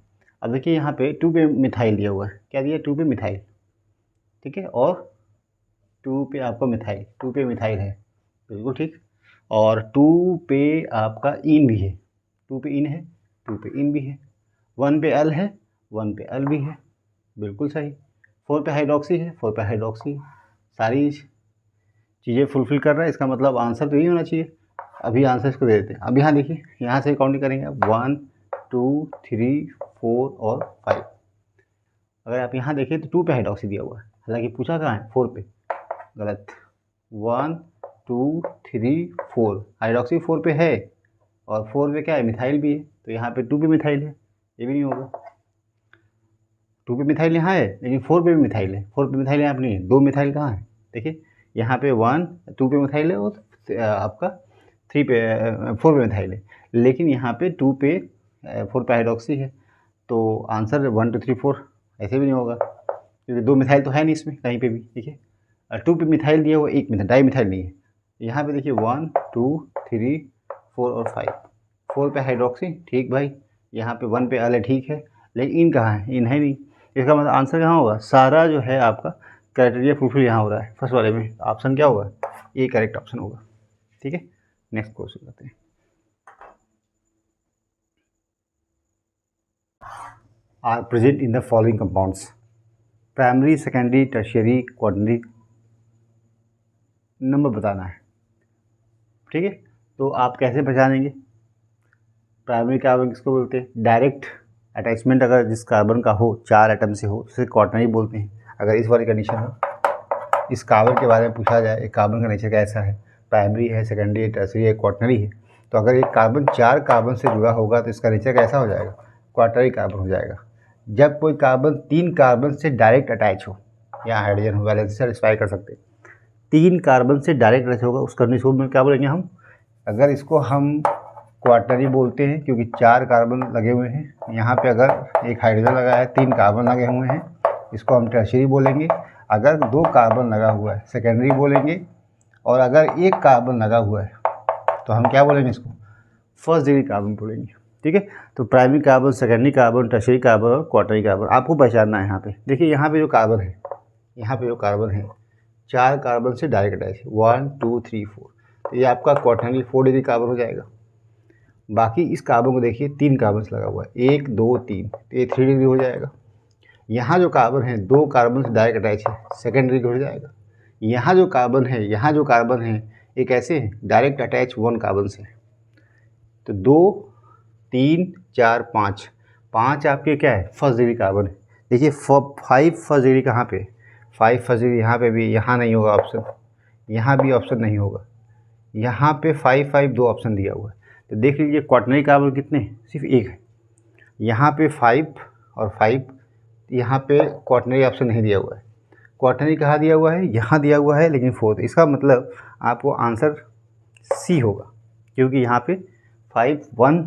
अब देखिए यहाँ पे 2 पे मिथाइल दिया हुआ है, क्या दिया 2 पे मिथाइल, ठीक है, और 2 पे आपका मिथाइल, 2 पे मिथाइल है, बिल्कुल ठीक, और 2 पे आपका इन भी है, 2 पे इन है, 2 पे इन भी है, 1 पे एल है, 1 पे एल भी है, बिल्कुल सही, 4 पे हाइड्रोक्सी है, 4 पे हाइड्रोक्सी, सारी चीज़ें फुलफिल कर रहा है, इसका मतलब आंसर तो यही होना चाहिए। अभी आंसर इसको दे देते हैं। अब यहाँ देखिए यहाँ से काउंटिंग करेंगे 1 2 3 4 और 5, अगर आप यहाँ देखें तो 2 पे हाइड्रोक्सी दिया हुआ है, हालांकि पूछा कहाँ है 4 पे, गलत, 1 2 3 4, हाइड्रोक्सी 4 पे है और 4 पे क्या है मिथाइल भी है, तो यहाँ पे 2 पे मिथाइल है, ये भी नहीं होगा, 2 पे मिथाइल यहाँ है लेकिन 4 पे भी मिथाइल है, 4 पे मिथाइल यहाँ पे नहीं है, 2 मिथाइल कहाँ है देखिए, यहाँ पे 2 पे मिथाइल है और आपका 4 पे मिथाइल है, लेकिन यहाँ पे 4 पे हाइड्रोक्सी है, तो आंसर 1 2 3 4 ऐसे भी नहीं होगा क्योंकि 2 मिथाइल तो है नहीं इसमें कहीं पे भी, देखिए 2 पे मिथाइल दिया हुआ, एक मिथाइल डाई मिथाइल नहीं है, यहाँ पे देखिए 1 2 3 4 और 5, 4 पे हाइड्रोक्सी, ठीक भाई, यहाँ पे 1 पे एल है, ठीक है, लेकिन इन कहाँ है, इन है नहीं, इसका मतलब आंसर कहाँ होगा, सारा जो है आपका क्राइटेरिया फुलफिल यहाँ हो रहा है फर्स्ट वाले में, ऑप्शन क्या होगा, ये करेक्ट ऑप्शन होगा, ठीक है। नेक्स्ट क्वेश्चन करते हैं। Are present in the following compounds, primary secondary tertiary quaternary, number बताना है, ठीक है। तो आप कैसे पहचानेंगे, प्राइमरी कार्बन किसको बोलते हैं, डायरेक्ट अटैचमेंट अगर जिस कार्बन का हो 4 एटम से हो उसे क्वाटरनरी बोलते हैं, अगर इस वाली कंडीशन हो, इस कार्बन के बारे में पूछा जाए एक कार्बन का नेचर कैसा है, प्राइमरी है, सेकेंडरी है, टर्शियरी है, क्वाटरनरी है, तो अगर एक कार्बन 4 कार्बन से जुड़ा होगा तो इसका नेचर कैसा हो जाएगा, क्वाटरनरी कार्बन हो जाएगा। जब कोई कार्बन 3 कार्बन से डायरेक्ट अटैच हो, यहाँ हाइड्रोजन हो वैलेंस से स्पाई कर सकते हैं, 3 कार्बन से डायरेक्ट अटैच होगा उस कंडीशन में क्या बोलेंगे हम, अगर इसको हम क्वाटरनरी बोलते हैं क्योंकि 4 कार्बन लगे हुए हैं, यहाँ पे अगर एक हाइड्रोजन लगा है 3 कार्बन लगे हुए हैं, इसको हम टर्शियरी बोलेंगे, अगर 2 कार्बन लगा हुआ है सेकेंडरी बोलेंगे, और अगर 1 कार्बन लगा हुआ है तो हम क्या बोलेंगे, इसको फर्स्ट डिग्री कार्बन बोलेंगे, ठीक है। तो primary carbon, secondary carbon, tertiary carbon और क्वाटरनरी कार्बन आपको पहचानना है। यहाँ पे देखिए, यहाँ पे जो कार्बन है, यहाँ पे जो कार्बन है 4 कार्बन से डायरेक्ट अटैच, 1 2 3 4, तो ये आपका क्वाटरनरी 4 डिग्री कार्बन हो जाएगा। बाकी इस कार्बन को देखिए 3 कार्बन से लगा हुआ है, 1 2 3, तो ये 3 डिग्री हो जाएगा। यहाँ जो कार्बन है 2 कार्बन से डायरेक्ट अटैच है, सेकेंड डिग्री हो जाएगा। यहाँ जो कार्बन है, यहाँ जो कार्बन है एक ऐसे हैं डायरेक्ट अटैच 1 कार्बन से। तो 2 3 4 5, 5 आपके क्या है फर्स्ट डिग्री कार्बन है। देखिए 5 फर्स्ट डिग्री कहाँ पे, 5 फर्स्ट डिग्री यहाँ पे भी, यहाँ नहीं होगा ऑप्शन, यहाँ भी ऑप्शन नहीं होगा, यहाँ पे 5 5 2 ऑप्शन दिया हुआ है। तो देख लीजिए क्वाटरनरी कार्बन कितने, सिर्फ एक है, यहाँ पे 5 और 5, यहाँ पे क्वाटरनरी ऑप्शन नहीं दिया हुआ है। क्वाटरनरी कहाँ दिया हुआ है, यहाँ दिया हुआ है, लेकिन 4th। इसका मतलब आपको आंसर सी होगा, क्योंकि यहाँ पे 5 1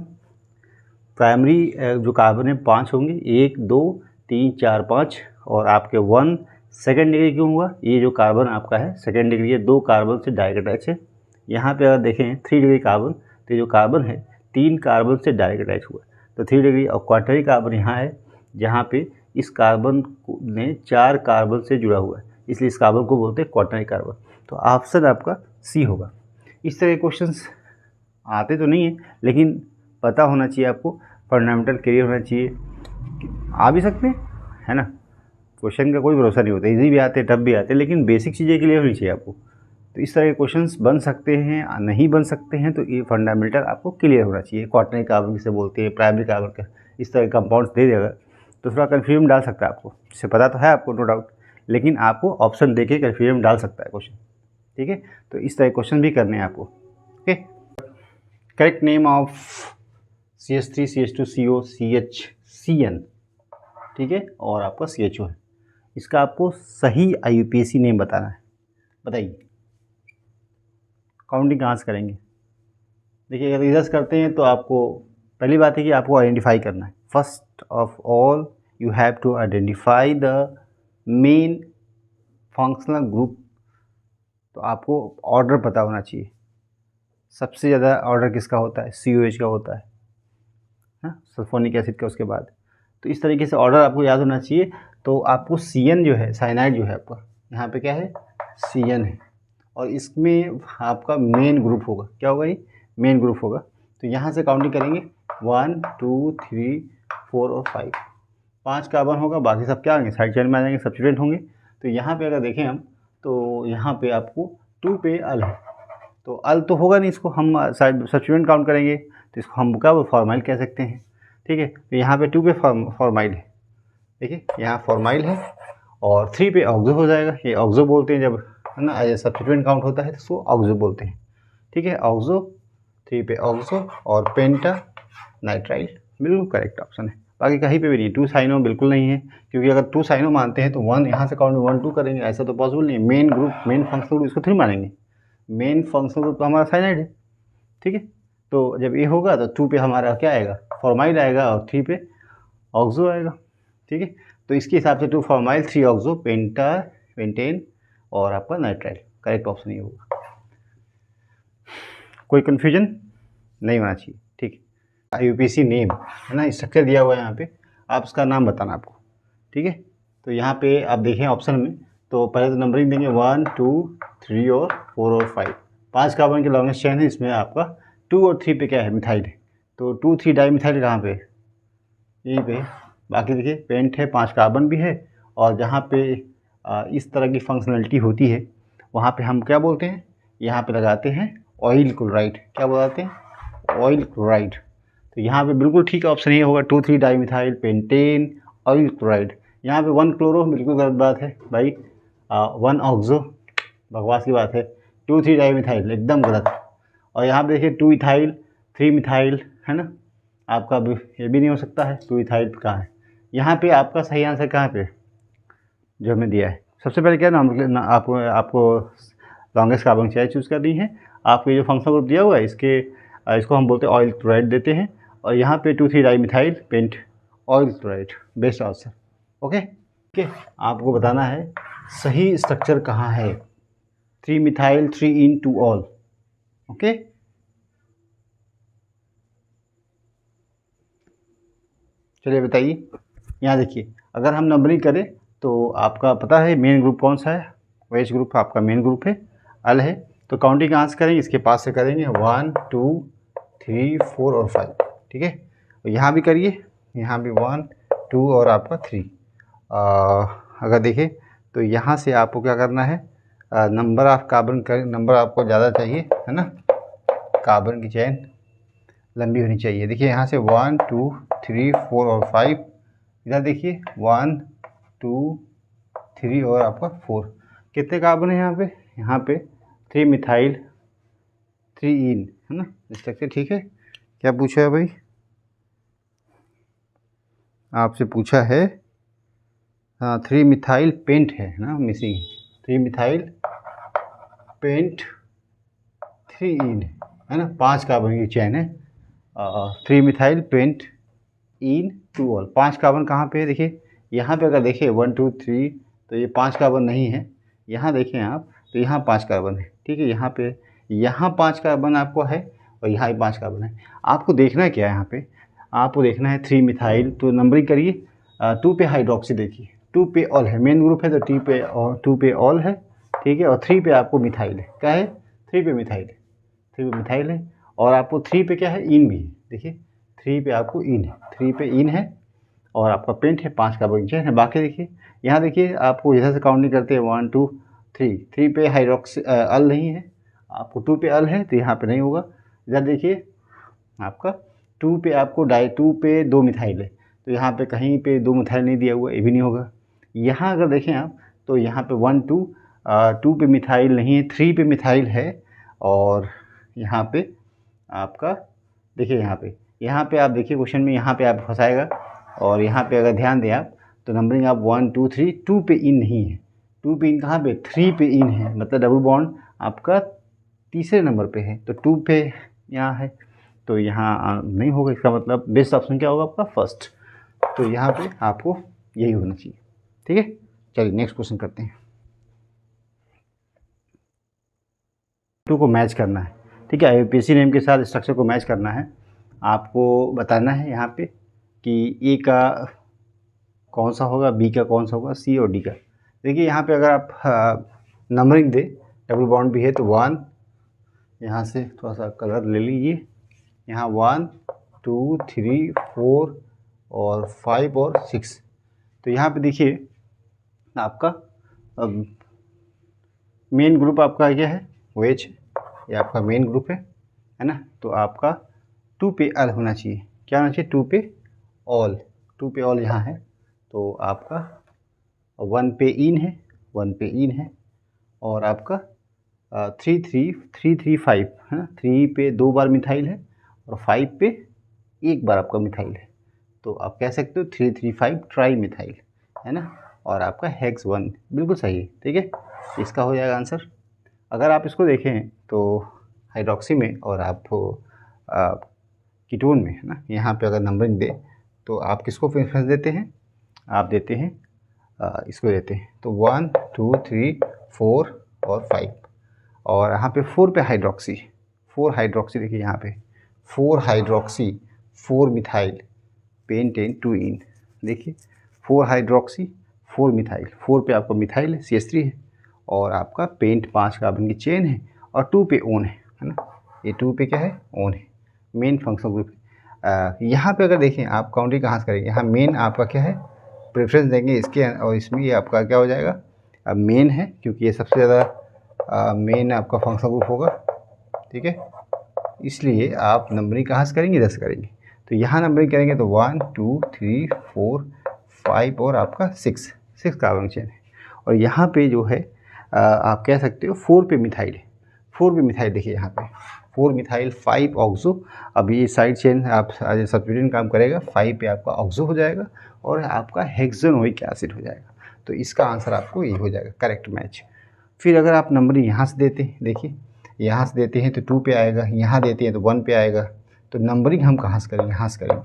प्राइमरी जो कार्बन है 5 होंगे, 1 2 3 4 5, और आपके 1 सेकेंड डिग्री क्यों हुआ, ये जो कार्बन आपका है सेकेंड डिग्री है, 2 कार्बन से डायरेक्ट अटैच है। यहाँ पे अगर देखें 3 डिग्री कार्बन, तो ये जो कार्बन है 3 कार्बन से डायरेक्ट अटैच हुआ, तो 3 डिग्री। और क्वाटरनरी कार्बन यहाँ है जहाँ पे इस कार्बन ने 4 कार्बन से जुड़ा हुआ है, इसलिए इस कार्बन को बोलते हैं क्वाटरनरी कार्बन। तो ऑप्शन आपका सी होगा। इस तरह के क्वेश्चंस आते तो नहीं है, लेकिन पता होना चाहिए आपको, फंडामेंटल क्लियर होना चाहिए। आ भी सकते हैं, है ना, क्वेश्चन का कोई भरोसा नहीं होता, इजी भी आते टफ भी आते, लेकिन बेसिक चीज़ें क्लियर होनी चाहिए आपको। तो इस तरह के क्वेश्चंस बन सकते हैं, नहीं बन सकते हैं, तो ये फंडामेंटल आपको क्लियर होना चाहिए। क्वाटरनरी कार्बन किसे बोलते हैं, प्राइमरी कार्बन का, इस तरह के कंपाउंड्स दे देगा तो थोड़ा कन्फ्यूजन डाल सकता है आपको, जिससे पता तो है आपको नो डाउट, लेकिन आपको ऑप्शन देके कन्फ्यूजन डाल सकता है क्वेश्चन। ठीक है, तो इस तरह क्वेश्चन भी करने हैं आपको। Okay, correct name of CH3 CH2 CO CH CN, ठीक है, और आपका CHO है। इसका आपको सही IUPAC नेम बताना है। बताइए काउंटिंग कहाँ से करेंगे। देखिए अगर रिजर्च करते हैं तो आपको पहली बात है कि आपको आइडेंटिफाई करना है। First of all you have to identify the main functional group. तो आपको ऑर्डर पता होना चाहिए, सबसे ज़्यादा ऑर्डर किसका होता है, COH का होता है, सल्फोनिक एसिड का, उसके बाद। तो इस तरीके से ऑर्डर आपको याद होना चाहिए। तो आपको CN जो है, साइनाइड जो है आपका, यहाँ पे क्या है CN है, और इसमें आपका मेन ग्रुप होगा, क्या होगा ये मेन ग्रुप होगा। तो यहाँ से काउंटिंग करेंगे 1 2 3 4 और 5, 5 कार्बन होगा, बाकी सब क्या होंगे साइड चेन में आ जाएंगे, सब्स्टिट्यूएंट होंगे। तो यहाँ पे अगर देखें हम, तो यहाँ पे आपको 2 पे अल है, तो अल तो होगा नहीं, इसको हम साइड सब्स्टिट्यूएंट काउंट करेंगे, तो इसको हम क्या फॉर्माइल कह सकते हैं। ठीक है, तो यहाँ पे 2 पे फॉर्माइल है, देखिए यहाँ फॉर्माइल है, और 3 पे ऑक्सो हो जाएगा, ये ऑक्सो बोलते हैं जब, है ना, सब्स्टिट्यूएंट काउंट होता है तो उसको ऑक्सो बोलते हैं। ठीक है, ऑक्सो, 3 पे ऑक्सो, और पेंटा नाइट्राइल बिल्कुल करेक्ट ऑप्शन है। बाकी कहीं पे भी नहीं, 2 साइनो बिल्कुल नहीं है, क्योंकि अगर 2 साइनो मानते हैं तो 1 यहाँ से काउंट 1 2 करेंगे, ऐसा तो पॉसिबल नहीं है। Main group, main functional group इसको 3 मानेंगे, मेन फंक्शनल ग्रुप तो हमारा साइनाइड है। ठीक है, तो जब ये होगा तो 2 पे हमारा क्या आएगा फॉर्माइल आएगा, और 3 पे ऑक्सो आएगा। ठीक है, तो इसके हिसाब से 2 फॉर्माइल 3 ऑक्सो, पेंटा पेंटेन और आपका नाइट्राइल, करेक्ट ऑप्शन ये होगा। कोई कन्फ्यूजन नहीं होना चाहिए। ठीक है, IUPAC नेम है ना, स्ट्रक्चर दिया हुआ है यहाँ पे, आप उसका नाम बताना आपको। ठीक है, तो यहाँ पे आप देखें ऑप्शन में, तो पहले तो नंबरिंग देंगे 1 2 3 और 4 और 5, 5 कार्बन के लॉन्गेस्ट चेन है, इसमें आपका 2 और 3 पे क्या है मिथाइल है, तो 2 3 डाई मिथाइल कहाँ पे, यहीं पे। बाकी देखिए पेंट है, 5 कार्बन भी है, और जहाँ पे इस तरह की फंक्शनलिटी होती है वहाँ पे हम क्या बोलते हैं, यहाँ पे लगाते हैं ऑयल क्लोराइड, क्या बताते हैं ऑयल क्लोराइड। तो यहाँ पे बिल्कुल ठीक ऑप्शन ये होगा, 2 3 di methyl pentane oil chloride. यहाँ पे 1 क्लोरो बिल्कुल गलत बात है भाई, 1 ऑक्सो बकवास की बात है, 2 3 डाई मिथाइल एकदम गलत, और यहाँ पे देखिए 2 इथाइल 3 मिथाइल, है ना, आपका भी ये भी नहीं हो सकता है, 2 इथाइल कहाँ है। यहाँ पे आपका सही आंसर कहाँ पे जो हमें दिया है, सबसे पहले क्या नाम आपको लॉन्गेस्ट कार्बन चेन चूज़ करनी है। आपको ये जो फंक्शनल ग्रुप दिया हुआ है इसको हम बोलते हैं ऑयल क्लोराइड देते हैं, और यहाँ पे 2 3 di methyl paint oil chloride best answer. Okay, आपको बताना है सही स्ट्रक्चर कहाँ है, 3 मिथाइल 3 इन 2 ऑल। ओके, चलिए बताइए, यहाँ देखिए अगर हम नंबरिंग करें तो आपका पता है मेन ग्रुप कौन सा है, OH ग्रुप आपका मेन ग्रुप है, अल है। तो काउंटिंग कहाँ से करेंगे, इसके पास से करेंगे 1 2 3 4 और 5। ठीक है, तो यहाँ भी करिए, यहाँ भी 1 2 और आपका 3। अगर देखें तो यहाँ से आपको क्या करना है, नंबर ऑफ कार्बन का नंबर आपको ज़्यादा चाहिए, है ना। कार्बन की चेन लंबी होनी चाहिए। देखिए यहाँ से 1 2 3 4 और 5, इधर देखिए 1 2 3 और आपका 4। कितने कार्बन है यहाँ पे? यहाँ पे 3 मिथाइल 3 इन, है ना स्ट्रक्चर। ठीक है, क्या पूछा है भाई? आपसे पूछा है, हाँ 3 मिथाइल पेंट है ना मिसिंग, 3 मिथाइल पेंट 3 इन, है ना। 5 कार्बन की चैन है, 3 methyl pent in 2 ol. 5 carbon कहाँ पे है? देखिए यहाँ पे अगर देखिए 1 2 3, तो ये 5 कार्बन नहीं है। यहाँ देखें आप तो यहाँ 5 कार्बन है, ठीक है। यहाँ पे यहाँ 5 कार्बन आपको है और यहाँ भी 5 कार्बन है। आपको देखना क्या है यहाँ पे? आपको देखना है 3 मिथाइल, तो नंबरिंग करिए। 2 पे हाइड्रोक्सी देखिए, 2 पे ऑल है, मेन ग्रुप है तो 2 पे ऑल है, ठीक है। और 3 पे आपको मिथाइल है, क्या है? 3 पे मिथाइल है, 3 पे मिथाइल है। और आपको 3 पे क्या है? इन भी है, देखिए 3 पे आपको इन है, 3 पे इन है और आपका पेंट है, 5 का बगीचा है। बाकी देखिए यहाँ देखिए आपको इधर से काउंटिंग करते हैं 1 2 3, 3 पे हाइड्रोक्सी अल नहीं है, आपको 2 पे अल है तो यहाँ पे नहीं होगा। इधर देखिए आपका 2 पे आपको 2 पे 2 मिथाइल है, तो यहाँ पे कहीं पे 2 मिथाइल नहीं दिया हुआ, ये भी नहीं होगा। यहाँ अगर देखें आप तो यहाँ पे 1 2 2 पे मिथाइल नहीं है, 3 पे मिथाइल है। और यहाँ पे आपका देखिए यहाँ पे आप देखिए क्वेश्चन में यहाँ पे आप फंसाएगा। और यहाँ पे अगर ध्यान दें आप तो नंबरिंग आप 1 2 3, 2 पे इन नहीं है, 2 पे इन कहाँ पे? 3 पे इन है, मतलब डबल बॉन्ड आपका तीसरे नंबर पे है, तो 2 पे यहाँ है, तो यहाँ नहीं होगा। इसका मतलब बेस्ट ऑप्शन क्या होगा आपका? फर्स्ट। तो यहाँ पे आपको यही होना चाहिए, ठीक है। चलिए नेक्स्ट क्वेश्चन करते हैं। 2 को मैच करना है, ठीक है। आईयूपीएसी नेम के साथ स्ट्रक्चर को मैच करना है। आपको बताना है यहाँ पे कि ए का कौन सा होगा, बी का कौन सा होगा, सी और डी का। देखिए यहाँ पे अगर आप नंबरिंग दे, डबल बॉन्ड भी है तो 1, यहाँ से थोड़ा सा कलर ले लीजिए, यहाँ 1 2 3 4 और 5 और 6। तो यहाँ पे देखिए आपका मेन ग्रुप आपका क्या है? OH, ये आपका मेन ग्रुप है ना। तो आपका 2 पे अल होना चाहिए, क्या होना चाहिए? 2 पे ऑल, 2 पे ऑल यहाँ है, तो आपका 1 पे इन है, 1 पे इन है। और आपका 3 3 3 3 5 है ना, 3 पे 2 बार मिथाइल है और 5 पे 1 बार आपका मिथाइल है, तो आप कह सकते हो 3 3 5 ट्राई मिथाइल, है ना। और आपका हेक्स 1 बिल्कुल सही है, ठीक है। इसका हो जाएगा आंसर। अगर आप इसको देखें तो हाइड्रोक्सी में और आप कीटोन में, है ना, यहाँ पे अगर नंबरिंग दे तो आप किसको प्रेफरेंस देते हैं? आप देते हैं इसको देते हैं, तो 1 2 3 4 और 5। और यहाँ पे 4 पे हाइड्रोक्सी, 4 हाइड्रोक्सी देखिए यहाँ पे 4 हाइड्रोक्सी 4 मिथाइल पेंटेन 2 इन, देखिए 4 हाइड्रोक्सी 4 मिथाइल, 4 पे आपका मिथाइल है, CH3 है। और आपका पेंट 5 कार्बन की चेन है और 2 पे ओन है ना। ये 2 पे क्या है? ओन है, मेन फंक्शनल ग्रुप है। यहाँ पे अगर देखें आप काउंटिंग कहाँ से करेंगे? यहाँ मेन आपका क्या है? प्रेफरेंस देंगे इसके, और इसमें ये आपका क्या हो जाएगा? मेन है, क्योंकि ये सबसे ज़्यादा मेन आपका फंक्शनल ग्रुप होगा, ठीक है। इसलिए आप नंबरिंग कहाँ से करेंगे? इधर से करेंगे। तो यहाँ नंबरिंग करेंगे तो 1 2 3 4 5 और आपका 6 कार्बन चेन है। और यहाँ पे जो है आप कह सकते हो 4 पे मिथाइल है, 4 पे मिथाइल देखिए यहाँ पे 4 मिथाइल 5 ऑक्सो। अभी ये साइड चेन आप सब्स्टिट्यूशन काम करेगा, 5 पे आपका ऑक्सो हो जाएगा और आपका हेक्सेनोइक एसिड हो जाएगा। तो इसका आंसर आपको ये हो जाएगा, करेक्ट मैच। फिर अगर आप नंबरिंग यहाँ से देते हैं, देखिए यहाँ से देते हैं तो 2 पे आएगा, यहाँ देते हैं तो 1 पे आएगा। तो नंबरिंग हम कहाँ से करेंगे? यहाँ से करेंगे,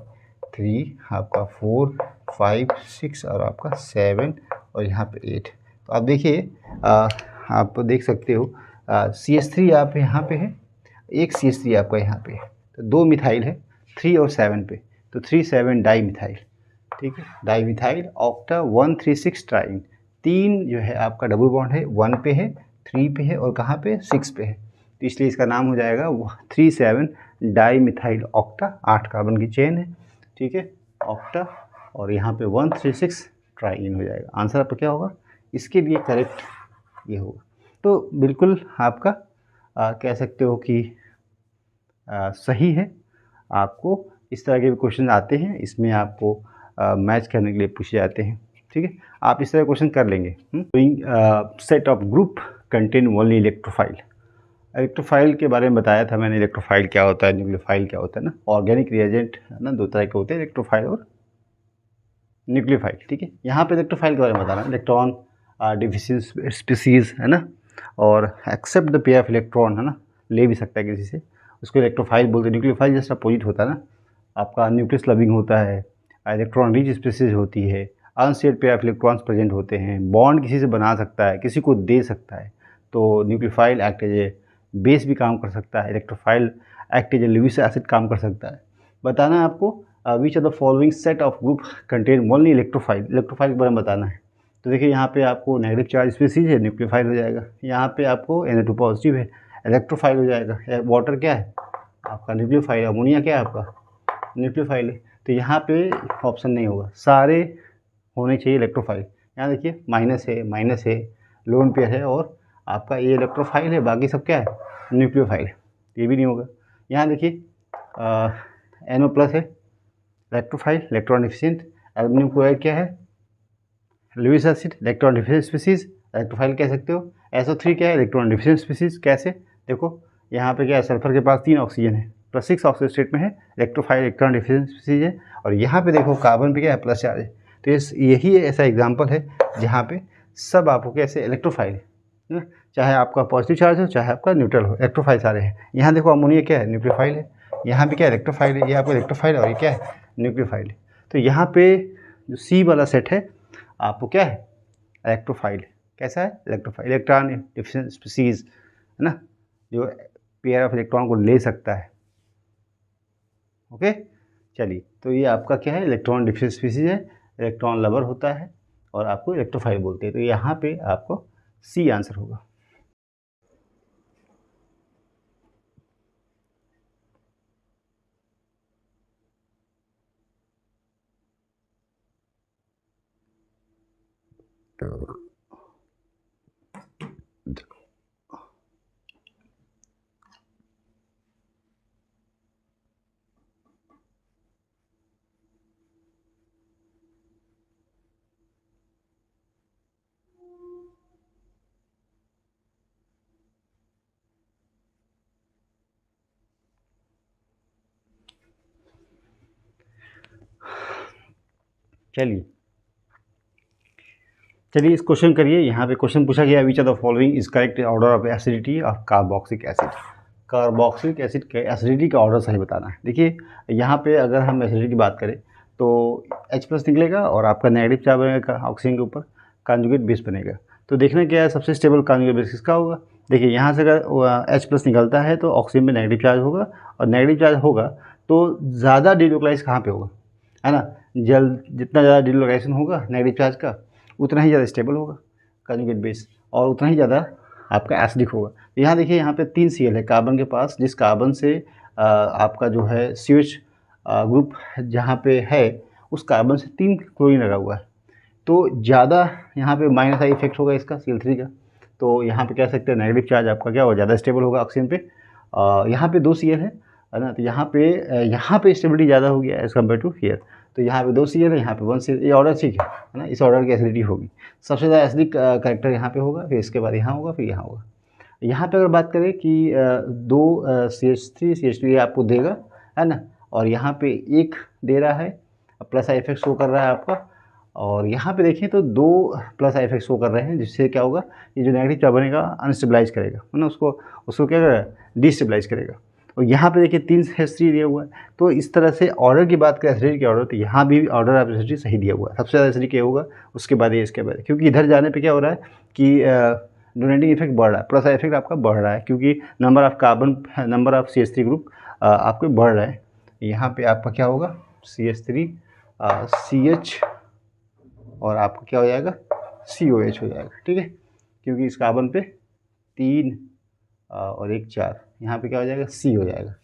3 आपका 4 5 6 और आपका 7 और यहाँ पे 8। तो आप देखिए आप देख सकते हो CH3 आप यहाँ पे है, एक CH3 आपका यहाँ पे है, तो 2 मिथाइल है 3 और 7 पे, तो 3 7 डाई मिथाइल, ठीक है। डाई मिथाइल ऑक्टा 136 ट्राइन, 3 जो है आपका डबल बॉन्ड है, 1 पे है 3 पे है और कहाँ पे? 6 पे है, तो इसलिए इसका नाम हो जाएगा 3 7 डाई मिथाइल ऑक्टा। 8 कार्बन की चेन है, ठीक है, ऑक्टा। और यहाँ पे 136 ट्राइन हो जाएगा। आंसर आपका क्या होगा इसके लिए? करेक्ट ये होगा। तो बिल्कुल आपका कह सकते हो कि सही है। आपको इस तरह के भी क्वेश्चन आते हैं, इसमें आपको मैच करने के लिए पूछे जाते हैं। ठीक है, आप इस तरह क्वेश्चन कर लेंगे। Set of group contain only electrophile. Electrophile के बारे में बताया था मैंने, इलेक्ट्रोफाइल क्या होता है, न्यूक्लियोफाइल क्या होता है ना। ऑर्गेनिक रिएजेंट है ना, दो तरह के होते हैं, इलेक्ट्रोफाइल और न्यूक्लियोफाइल। ठीक है, यहाँ पे इलेक्ट्रोफाइल के बारे में बताना, इलेक्ट्रॉन डिफिशिएंट स्पीसीज है ना, और accept the pair of electron है ना, ले भी सकता है किसी से, उसको इलेक्ट्रोफाइल बोलते हैं। न्यूक्लियोफाइल जैसा अपोजिट होता है ना, आपका न्यूक्लियस लविंग होता है, इलेक्ट्रॉन रिच स्पीसीज होती है, unshared pair of electrons present होते हैं, बॉन्ड किसी से बना सकता है, किसी को दे सकता है। तो nucleophile act as a base भी काम कर सकता है, electrophile act as a Lewis acid काम कर सकता है। बताना है आपको which are the following set of group contain only electrophile. Electrophile के बारे में बताना है। तो देखिए यहाँ पे आपको नेगेटिव चार्ज स्पीसीज है, न्यूक्लियोफाइल हो जाएगा। यहाँ पे आपको Na2 पॉजिटिव है, इलेक्ट्रोफाइल हो जाएगा। वाटर क्या है आपका, न्यूक्लियोफाइल। अमोनिया क्या है आपका, न्यूक्लियोफाइल है। तो यहाँ पे ऑप्शन नहीं होगा, सारे होने चाहिए इलेक्ट्रोफाइल। यहाँ देखिए माइनस है, लोन पेयर है, और आपका ये इलेक्ट्रोफाइल है, बाकी सब क्या है, न्यूक्लियोफाइल है। ये भी नहीं होगा। यहाँ देखिए NO प्लस है, electrophile, electron deficient. Aluminium chloride क्या है, Lewis acid, electron deficient species, electrophile कह सकते हो। SO3 क्या है, इलेक्ट्रॉन डिफिशिएंट स्पीसीज। कैसे, देखो यहाँ पे क्या है, सल्फर के पास 3 ऑक्सीजन है, +6 ऑक्सीजन स्टेट में है, इलेक्ट्रोफाइल इलेक्ट्रॉन डिफिशिएंट स्पीसीज है। और यहाँ पे देखो कार्बन पे क्या है, प्लस चार्ज है। तो यही ऐसा एग्जाम्पल है जहाँ पे सब आपको कैसे इलेक्ट्रोफाइल है ना, चाहे आपका पॉजिटिव चार्ज हो चाहे आपका न्यूट्रल हो, इलेक्ट्रोफाइल सारे हैं। यहाँ देखो अमोनिया क्या है, न्यूक्लियोफाइल है। यहाँ पे क्या है, इलेक्ट्रोफाइल है, ये आपको इलेक्ट्रोफाइल और ये क्या है, न्यूक्लियोफाइल है। तो यहाँ पे जो C वाला सेट है आपको क्या है, इलेक्ट्रोफाइल। कैसा है, इलेक्ट्रोफाइल, इलेक्ट्रॉन डिफिशिएंट स्पीसीज है ना, जो पेयर ऑफ इलेक्ट्रॉन को ले सकता है। ओके, चलिए, तो ये आपका क्या है, इलेक्ट्रॉन डिफिशिएंट स्पीसीज है, इलेक्ट्रॉन लवर होता है, और आपको इलेक्ट्रोफाइल बोलते हैं। तो यहाँ पे आपको C आंसर होगा। चलिए इस क्वेश्चन करिए। यहाँ पे क्वेश्चन पूछा गया, which are the following is correct order of acidity of carboxylic acid. Carboxylic acid के एसिडिटी का ऑर्डर सही बताना है। देखिए यहाँ पे अगर हम एसिडिटी की बात करें तो H+ निकलेगा और आपका नेगेटिव चार्ज बनेगा ऑक्सीजन के ऊपर, कॉन्जुगेट बेस बनेगा। तो देखना क्या है, सबसे स्टेबल कॉन्जुगेट बेस किसका होगा। देखिए यहाँ से अगर H+ निकलता है तो ऑक्सीजन में नेगेटिव चार्ज होगा, और नेगेटिव चार्ज होगा तो ज़्यादा डिलोकलाइज कहाँ पे होगा, है ना, जितना ज़्यादा डिलोकलाइजेशन होगा नेगेटिव चार्ज का, उतना ही ज़्यादा स्टेबल होगा कॉन्जुगेट बेस, और उतना ही ज़्यादा आपका एसिडिक होगा। यहाँ देखिए यहाँ पे 3 Cl है कार्बन के पास, जिस कार्बन से आपका जो है CH ग्रुप जहाँ पे है, उस कार्बन से 3 क्लोरीन लगा हुआ है। तो ज़्यादा यहाँ पे माइनस आई इफेक्ट होगा इसका Cl3 का। तो यहाँ पे कह सकते हैं नेगेटिव चार्ज आपका क्या होगा, ज़्यादा स्टेबल होगा ऑक्सीजन पे। यहाँ पे 2 Cl है ना, तो यहाँ पे स्टेबिलिटी ज़्यादा हो गया एज़ कम्पेयर टू हियर। तो यहाँ पे 2 Cl है, यहाँ पे 1 Cl। ये ऑर्डर ठीक है ना, इस ऑर्डर की एसिडिटी होगी। सबसे ज़्यादा एसिडिक करेक्टर यहाँ पे होगा, फिर इसके बाद यहाँ होगा, फिर यहाँ होगा। यहाँ पे अगर बात करें कि 2 CH3 आपको देगा, है ना, और यहाँ पे 1 दे रहा है, प्लस आई इफेक्ट शो कर रहा है आपका। और यहाँ पे देखें तो 2 प्लस आई इफेक्ट शो कर रहे हैं, जिससे क्या होगा, ये जो नेगेटिव चार्ज बनेगा अनस्टेबलाइज करेगा, है ना, उसको क्या करेगा, डिस्टेबलाइज करेगा। और यहाँ पे देखिए 3 H3 दिया हुआ है। तो इस तरह से ऑर्डर की बात करें एसिडिटी के ऑर्डर, तो यहाँ भी ऑर्डर ऑफ एसिडिटी सही दिया हुआ है। सबसे ज़्यादा एसिडिटी क्या होगा, उसके बाद ये, इसके बाद, क्योंकि इधर जाने पे क्या हो रहा है कि डोनेटिंग इफेक्ट बढ़ रहा है, प्लस इफेक्ट आपका बढ़ रहा है, क्योंकि नंबर ऑफ CH3 ग्रुप आपके बढ़ रहा है। यहाँ पे आपका क्या होगा, CH3 CH और आपका क्या हो जाएगा, COH हो जाएगा। ठीक है, क्योंकि इस कार्बन पे 3 और 1 4, यहाँ पे क्या हो जाएगा, C हो जाएगा,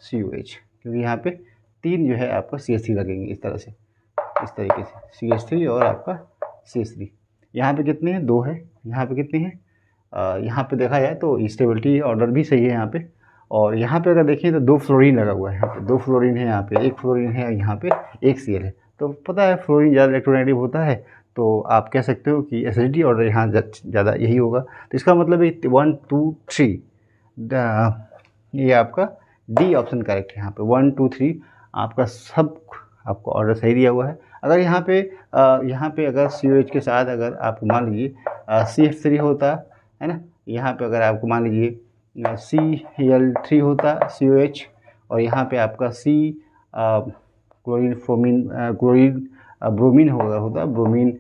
COH, क्योंकि यहाँ पे 3 जो है आपका CH3 लगेंगे इस तरह से, इस तरीके से CH3 और आपका CH3। यहाँ पे कितने हैं, 2 है, यहाँ पे कितने हैं, यहाँ पे देखा जाए तो स्टेबिलिटी ऑर्डर भी सही है यहाँ पे। और यहाँ पे अगर देखें तो 2 फ्लोरीन लगा हुआ है, यहाँ पे 2 फ्लोरीन है, यहाँ पे 1 फ्लोरीन है, यहाँ पे 1 Cl है। तो पता है फ्लोरीन ज़्यादा इलेक्ट्रोनेगेटिव होता है, तो आप कह सकते हो कि एसिडिटी ऑर्डर यहाँ ज़्यादा यही होगा। तो इसका मतलब है 1 2 3 ये आपका डी ऑप्शन करेक्ट है। यहाँ पे 1 2 3 आपका सब आपको ऑर्डर सही दिया हुआ है। अगर यहाँ पे अगर COH के साथ अगर आपको मान लीजिए CF3 होता है ना, यहाँ पे अगर आपको मान लीजिए Cl3 होता COH, और यहाँ पे आपका क्लोरीन ब्रोमीन होता ब्रोमीन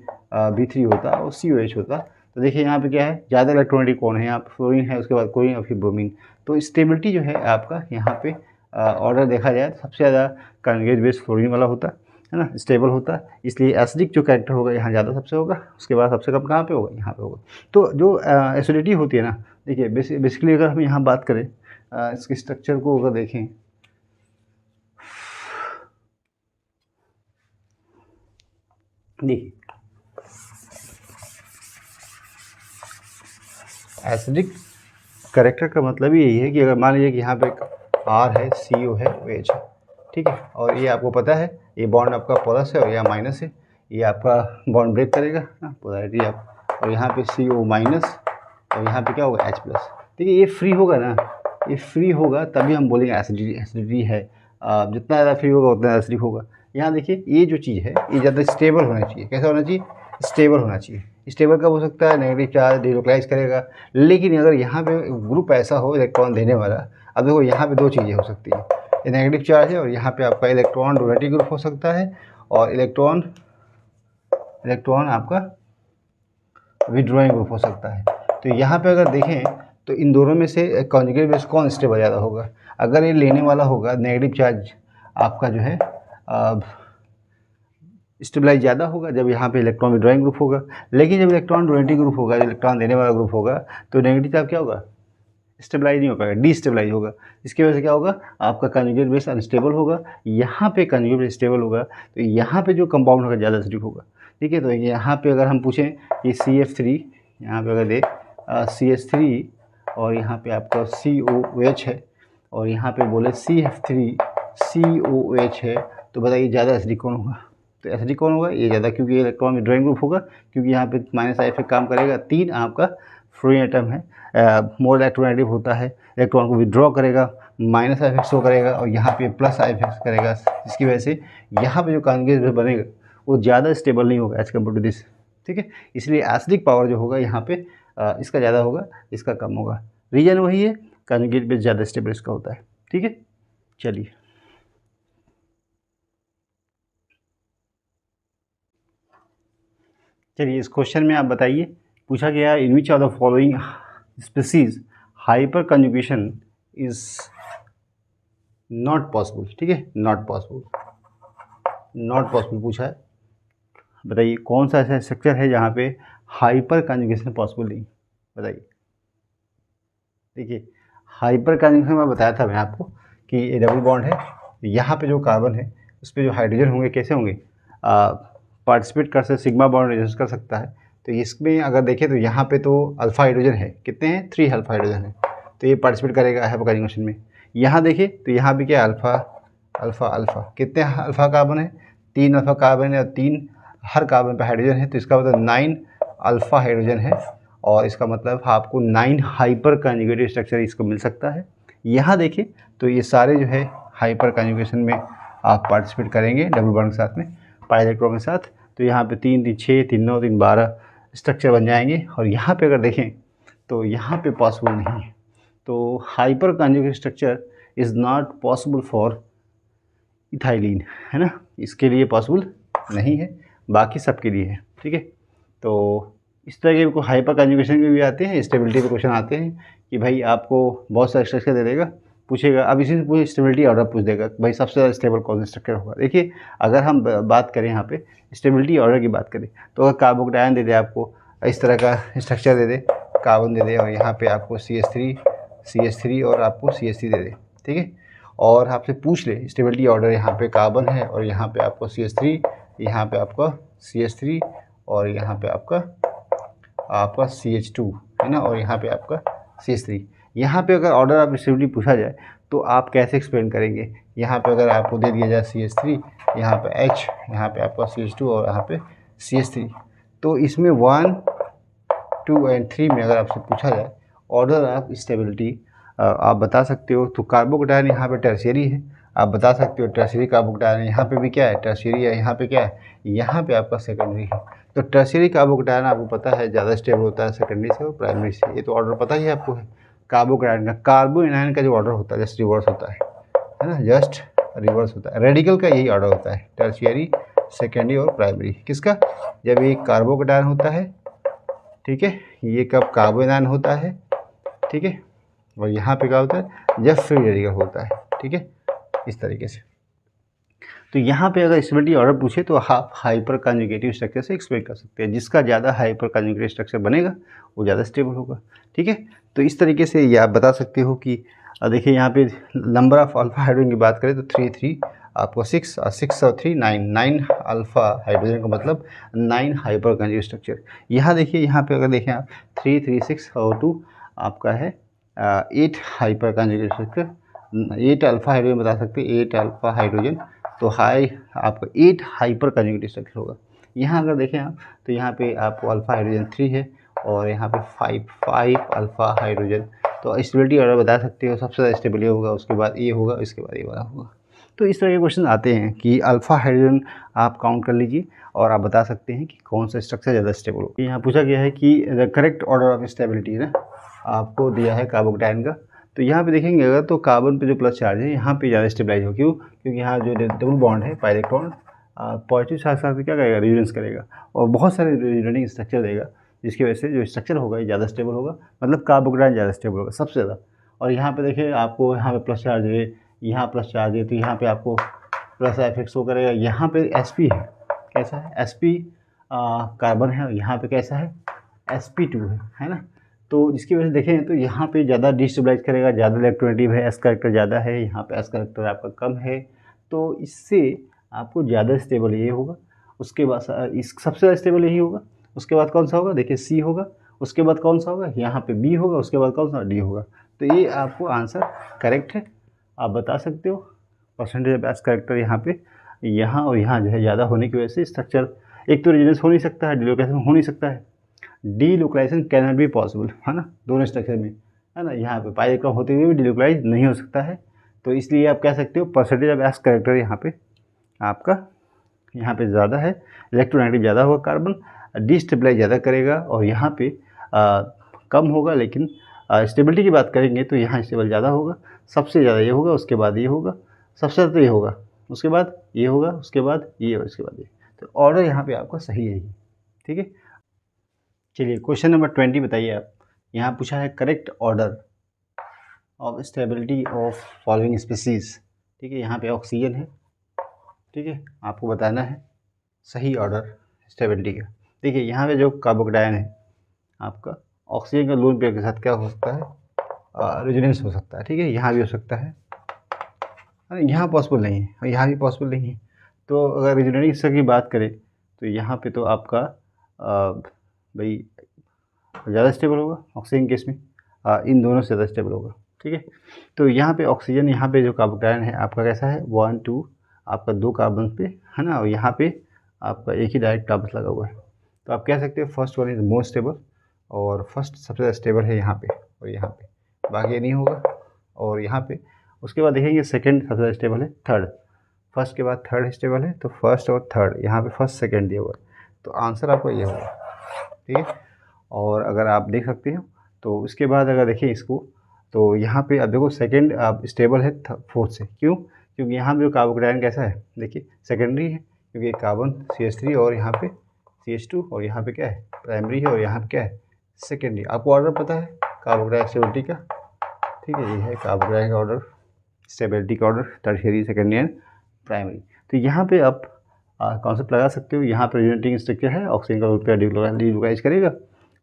B3 होता और COH होता। तो देखिए यहाँ पे क्या है, ज़्यादा इलेक्ट्रोनेगेटिव कौन है, यहाँ पे फ्लोरीन है, उसके बाद क्लोरीन और फिर ब्रोमीन। तो स्टेबिलिटी जो है आपका यहाँ पे ऑर्डर देखा जाए तो सबसे ज़्यादा कॉन्जुगेट बेस फ्लोरीन वाला होता है ना, स्टेबल होता है, इसलिए एसिडिक जो कैरेक्टर होगा यहाँ ज़्यादा सबसे होगा, उसके बाद सबसे कम कहाँ पे होगा, यहाँ पे होगा। तो जो एसिडिटी होती है ना, देखिए बेसिकली अगर हम यहाँ बात करें इसके स्ट्रक्चर को अगर देखें, देखिए एसिडिक कैरेक्टर का मतलब ही यही है कि अगर मान लीजिए कि यहाँ पे R है, CO है, OH है, ठीक है, और ये आपको पता है ये बॉन्ड आपका प्लस है और यह माइनस है, ये आपका बॉन्ड ब्रेक करेगा ना, पोलैरिटी आप, और यहाँ पे CO माइनस और यहाँ पे क्या होगा H प्लस। देखिए ये फ्री होगा ना, ये फ्री होगा तभी हम बोलेंगे एसिडिटी है। जितना ज़्यादा फ्री होगा उतना एसिडिक होगा। यहाँ देखिए ये जो चीज़ है ये ज़्यादा स्टेबल होना चाहिए। कैसा होना चाहिए, स्टेबल होना चाहिए। स्टेबल कब हो सकता है, नेगेटिव चार्ज डिलोकलाइज करेगा। लेकिन अगर यहाँ पे ग्रुप ऐसा हो इलेक्ट्रॉन देने वाला, अब देखो यहाँ पे 2 चीज़ें हो सकती हैं, ये नेगेटिव चार्ज है और यहाँ पे आपका इलेक्ट्रॉन डोनेटिव ग्रुप हो सकता है और इलेक्ट्रॉन आपका विड्रॉइंग ग्रुप हो सकता है। तो यहाँ पे अगर देखें तो इन दोनों में से कॉन्जुगेट बेस कौन स्टेबल ज़्यादा होगा, अगर ये लेने वाला होगा नेगेटिव चार्ज आपका जो है स्टेबलाइज ज़्यादा होगा जब यहाँ पे इलेक्ट्रॉन विड्रॉइंग ग्रुप होगा। लेकिन जब इलेक्ट्रॉन डोनेटिव ग्रुप होगा, इलेक्ट्रॉन देने वाला ग्रुप होगा, तो नेगेटिव चार्ज क्या होगा, स्टेबलाइज नहीं हो पाएगा, डिस्टेबलाइज होगा। इसकी वजह से क्या होगा, आपका कॉन्जुगेट बेस अनस्टेबल होगा। यहाँ पे कॉन्जुगेट बेस स्टेबल होगा तो यहाँ पे जो कंपाउंड होगा ज़्यादा एसिडिक होगा। ठीक है, तो यहाँ पे अगर हम पूछें कि CF3, यहाँ पे अगर देख CH3 और यहाँ पे आपका COH है और यहाँ पे बोले CF3 COH है, तो बताइए ज़्यादा एसिडिक कौन होगा। तो एसिडिक कौन होगा, ये ज़्यादा, क्योंकि इलेक्ट्रॉन विड्रॉइंग ग्रुप होगा, क्योंकि यहाँ पे माइनस आई इफेक्ट काम करेगा। 3 आपका फ्लोरीन एटम है, मोर इलेक्ट्रोनेगेटिव होता है, इलेक्ट्रॉन को विड्रॉ करेगा, माइनस आई इफेक्ट शो करेगा और यहाँ पे प्लस आई इफेक्ट करेगा, जिसकी वजह से यहाँ पे जो कॉन्जुगेट बनेगा वो ज़्यादा स्टेबल नहीं होगा एज कम्पेयर टू दिस। ठीक है, इसलिए एसिडिक पावर जो होगा यहाँ पे इसका ज़्यादा होगा, इसका कम होगा। रीजन वही है, कॉन्जुगेट बेस ज़्यादा स्टेबल इसका होता है। ठीक है, चलिए इस क्वेश्चन में आप बताइए, पूछा गया in which of the following species hyperconjugation is not possible. ठीक है, नॉट पॉसिबल पूछा है। बताइए कौन सा ऐसा स्ट्रक्चर है जहाँ पे हाइपर कंजुगेशन पॉसिबल नहीं, बताइए। देखिए हाइपर कंजुगेशन में बताया था मैं आपको कि ये डबल बॉन्ड है, यहाँ पे जो कार्बन है उस पर जो हाइड्रोजन होंगे कैसे होंगे, पार्टिसिपेट कर सकते, सिग्मा बॉन्ड रेजिस्ट कर सकता है। तो इसमें अगर देखें तो यहाँ पे तो अल्फा हाइड्रोजन है, कितने हैं, 3 अल्फा हाइड्रोजन है, तो ये पार्टिसिपेट करेगा हाइपर कंजुगेशन में। यहाँ देखिए तो यहाँ भी क्या अल्फा अल्फा अल्फा, कितने अल्फा कार्बन है, 3 अल्फा कार्बन है और 3 हर कार्बन पे हाइड्रोजन है, तो इसका मतलब 9 अल्फा हाइड्रोजन है और इसका मतलब आपको 9 हाइपर कंजुगेटेड स्ट्रक्चर इसको मिल सकता है। यहाँ देखिए तो ये सारे जो है हाइपर कंजुगेशन में आप पार्टिसिपेट करेंगे डबल बॉन्ड के साथ में, पाई इलेक्ट्रॉन के साथ। तो यहाँ पे 3 3 6 3 9 3 12 स्ट्रक्चर बन जाएंगे और यहाँ पे अगर देखें तो यहाँ पे पॉसिबल नहीं है। तो hyper conjugated structure is not possible for ethylene, है ना, इसके लिए पॉसिबल नहीं है, बाकी सब के लिए है। ठीक है, तो इस तरह के हाइपर कंजुगेशन के भी आते हैं, स्टेबिलिटी पे क्वेश्चन आते हैं कि भाई आपको बहुत सारे स्ट्रक्चर दे देगा, पूछेगा, अब इसी से पूछे स्टेबिलिटी ऑर्डर पूछ देगा, भाई सबसे ज़्यादा स्टेबल कौन सा स्ट्रक्चर होगा। देखिए अगर हम बात करें यहाँ पे स्टेबिलिटी ऑर्डर की बात करें तो अगर कार्बोकेटायन दे दे, आपको इस तरह का स्ट्रक्चर दे दे, कार्बन दे दे और यहाँ पे आपको CH3 और आपको CH3 दे दे, ठीक है, और आपसे पूछ ले स्टेबिलिटी ऑर्डर, यहाँ पे कार्बन है और यहाँ पे आपको CH3, यहाँ पे आपका CH3 और यहाँ पे आपका आपका CH2 है ना, और यहाँ पे आपका CH3। यहाँ पे अगर ऑर्डर ऑफ स्टेबिलिटी पूछा जाए तो आप कैसे एक्सप्लेन करेंगे? यहाँ पे अगर आपको दे दिया जाए CH3, यहाँ पे H, यहाँ पे आपका CH2 और यहाँ पे CH3, तो इसमें 1, 2 एंड 3 में अगर आपसे पूछा जाए ऑर्डर ऑफ स्टेबिलिटी आप बता सकते हो। तो कार्बोकेटायन यहाँ पे टर्शियरी है, आप बता सकते हो टर्शियरी कार्बोकेटायन यहाँ पे भी क्या है, टर्शियरी है, यहाँ पे क्या है, यहाँ पे आपका सेकेंडरी है। तो टर्शियरी कार्बोकेटायन आपको पता है ज़्यादा स्टेबल होता है सेकेंडरी से और प्राइमरी से, ये तो ऑर्डर पता ही आपको है। कार्बोकेटायन का, कार्बो एनायन का जो ऑर्डर होता है जस्ट रिवर्स होता है ना, जस्ट रिवर्स होता है। रेडिकल का यही ऑर्डर होता है, टर्शियरी, सेकेंडरी और प्राइमरी। किसका? जब ये कार्बोकेटायन होता है, ठीक है, ये कब कार्बो एनायन होता है, ठीक है, और यहाँ पे क्या होता है, जब फ्री रेडिकल होता है, ठीक है, इस तरीके से। तो यहाँ पे अगर स्टेबिलिटी ऑर्डर पूछे तो आप हाइपर कंजुगेटिव स्ट्रक्चर से एक्सप्लेन कर सकते हैं। जिसका ज़्यादा हाइपर कंजुगेटिव स्ट्रक्चर बनेगा वो ज़्यादा स्टेबल होगा, ठीक है। तो इस तरीके से ये आप बता सकते हो कि देखिए यहाँ पे नंबर ऑफ अल्फा हाइड्रोजन की बात करें तो 3 आपको 6 और 6 और 3 9 अल्फा हाइड्रोजन का मतलब 9 हाइपर कंजुगेटिव स्ट्रक्चर। यहाँ देखिए, यहाँ पे अगर देखें आप 3 3 6 और 2 आपका है 8 hyper conjugative structure, 8 alpha hydrogen बता सकते हैं, 8 अल्फा हाइड्रोजन, तो हाई आपका 8 हाइपर कंजुगेटिव स्ट्रक्चर होगा। यहाँ अगर देखें आप तो यहाँ पे आपको अल्फा हाइड्रोजन 3 है और यहाँ पे 5 अल्फा हाइड्रोजन। तो स्टेबिलिटी ऑर्डर बता सकते हो, सबसे ज़्यादा स्टेबल होगा, उसके बाद ये होगा, इसके बाद ये वाला होगा। तो इस तरह के क्वेश्चन आते हैं कि अल्फा हाइड्रोजन आप काउंट कर लीजिए और आप बता सकते हैं कि कौन सा स्ट्रक्चर ज़्यादा स्टेबल हो। यहाँ पूछा गया है कि the correct order of stability ना आपको दिया है कार्बोकेटायन का। तो यहाँ पे देखेंगे अगर तो कार्बन पे जो प्लस चार्ज है यहाँ पे ज़्यादा स्टेबलाइज हो, क्यों? क्योंकि यहाँ जो डबल बॉन्ड है पाई इलेक्ट्रॉन पॉजिटिव चार्ज साथ क्या करेगा, रेजोनेंस करेगा और बहुत सारे रेजोनेटिंग स्ट्रक्चर देगा, जिसकी वजह से जो स्ट्रक्चर होगा ये ज़्यादा स्टेबल होगा, मतलब कार्बोकेटायन ज़्यादा स्टेबल होगा सबसे ज़्यादा। और यहाँ पे देखिए आपको यहाँ पे प्लस चार्ज है, यहाँ प्लस चार्ज है, तो यहाँ पे आपको प्लस इफेक्ट शो करेगा। यहाँ पे sp है, कैसा है, sp कार्बन है, यहाँ पे कैसा है, sp2 है ना। तो जिसकी वजह से देखें तो यहाँ पे ज़्यादा डिस्टेबलाइज करेगा, ज़्यादा इलेक्ट्रोनेगेटिव है, s करेक्टर ज़्यादा है, यहाँ पे s करेक्टर आपका कम है, तो इससे आपको ज़्यादा स्टेबल ये होगा। उसके बाद इस सबसे ज़्यादा स्टेबल यही होगा। उसके बाद कौन सा होगा, देखिए C होगा, उसके बाद कौन सा होगा, यहाँ पे B होगा, उसके बाद कौन सा, D होगा। तो ये आपको आंसर करेक्ट है, आप बता सकते हो। परसेंटेज ऑफ s करेक्टर यहाँ पे, यहाँ और यहाँ जो है ज़्यादा होने की वजह से स्ट्रक्चर एक तो रेजोनेंस हो नहीं सकता है, डिलोकेशन हो नहीं सकता है, delocalisation can not be possible, है ना, दोनों स्ट्रक्चर में, है ना। यहाँ पे पाई इलेक्ट्रॉन होते हुए भी डीलोकलाइज नहीं हो सकता है। तो इसलिए आप कह सकते हो परसेंटेज ऑफ s करेक्टर यहाँ पे आपका यहाँ पे ज़्यादा है, इलेक्ट्रोनेगेटिव ज़्यादा होगा, कार्बन डिस्टेबलाइज ज़्यादा करेगा और यहाँ पे कम होगा। लेकिन स्टेबिलिटी की बात करेंगे तो यहाँ स्टेबल ज़्यादा होगा, सबसे ज़्यादा ये होगा, उसके बाद ये होगा, सबसे ज़्यादा ये होगा, उसके बाद ये होगा, उसके बाद ये और उसके बाद ये। तो ऑर्डर यहाँ पे आपका सही है, ठीक है। चलिए क्वेश्चन नंबर 20 बताइए आप। यहाँ पूछा है correct order of stability of following species, ठीक है। यहाँ पे ऑक्सीजन है, ठीक है, आपको बताना है सही ऑर्डर स्टेबिलिटी का। देखिए यहाँ पे जो कार्बोकेटायन है आपका, ऑक्सीजन का लोन पेयर के साथ क्या हो सकता है, रेजोनेंस हो सकता है, ठीक है, यहाँ भी हो सकता है, यहाँ पॉसिबल नहीं है और यहाँ भी पॉसिबल नहीं है। तो अगर रेजोनेटिंग स्ट्रक्चर की बात करें तो यहाँ पे तो आपका भाई ज़्यादा स्टेबल होगा ऑक्सीजन केस में, इन दोनों से ज़्यादा स्टेबल होगा, ठीक है। तो यहाँ पे ऑक्सीजन, यहाँ पे जो कार्बोकेटायन है आपका कैसा है, 1 2 आपका 2 कार्बन पे है ना, और यहाँ पे आपका एक ही डायरेक्ट कार्बन लगा हुआ है। तो आप कह सकते हो first one is most stable, और फर्स्ट सबसे ज़्यादा स्टेबल है यहाँ पे और यहाँ पे, बाकी नहीं होगा। और यहाँ पे उसके बाद देखेंगे सेकंड सबसे ज़्यादा स्टेबल है थर्ड, फर्स्ट के बाद थर्ड स्टेबल है, तो फर्स्ट और थर्ड, यहाँ पे फर्स्ट सेकंड दिया हुआ है, तो आंसर आपका ये होगा, ठीक है। और अगर आप देख सकते हो तो उसके बाद अगर देखें इसको तो यहाँ पे अब देखो सेकंड आप स्टेबल है फोर्थ से, क्यों? क्योंकि यहाँ पे जो कार्बोकेटायन कैसा है, देखिए सेकेंडरी है, क्योंकि कार्बन CH3 और यहाँ पे CH2 और यहाँ पे क्या है, प्राइमरी है, और यहाँ पे क्या है, सेकेंडरी। आपको ऑर्डर पता है कार्बोकेटायन स्टेबिलिटी का, ठीक है, ये है कार्बोकेटायन का ऑर्डर, स्टेबिलिटी का order, tertiary, secondary and primary. तो यहाँ पे आप कॉन्सेप्ट लगा सकते हो, यहाँ पे रेजोनेटिंग स्ट्रक्चर है, ऑक्सीजन का रुपया डिलोकाइज करेगा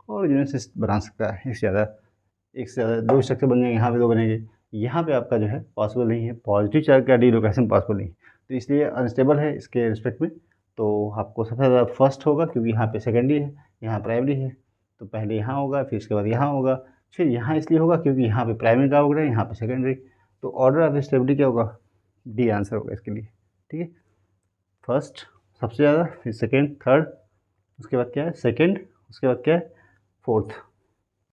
और रेजोनेंस बना सकता है, एक से ज़्यादा 2 स्ट्रक्चर बन जाएंगे, यहाँ पे 2 बनेंगे, यहाँ पे आपका जो है पॉसिबल नहीं है, पॉजिटिव चार्ज का डिलोकेशन पॉसिबल नहीं, तो इसलिए अनस्टेबल है इसके रिस्पेक्ट में। तो आपको सबसे ज़्यादा फर्स्ट होगा, क्योंकि यहाँ पे सेकेंडरी है, यहाँ प्राइमरी है, तो पहले यहाँ होगा, फिर उसके बाद यहाँ होगा, फिर यहाँ इसलिए होगा क्योंकि यहाँ पे प्राइमरी कार्बोनेट है, यहाँ पे सेकेंडरी। तो ऑर्डर ऑफ स्टेबिलिटी क्या होगा, डी आंसर होगा इसके लिए। ठीक है, फर्स्ट सबसे ज़्यादा, फिर सेकेंड, थर्ड, उसके बाद क्या है सेकेंड, उसके बाद क्या है फोर्थ।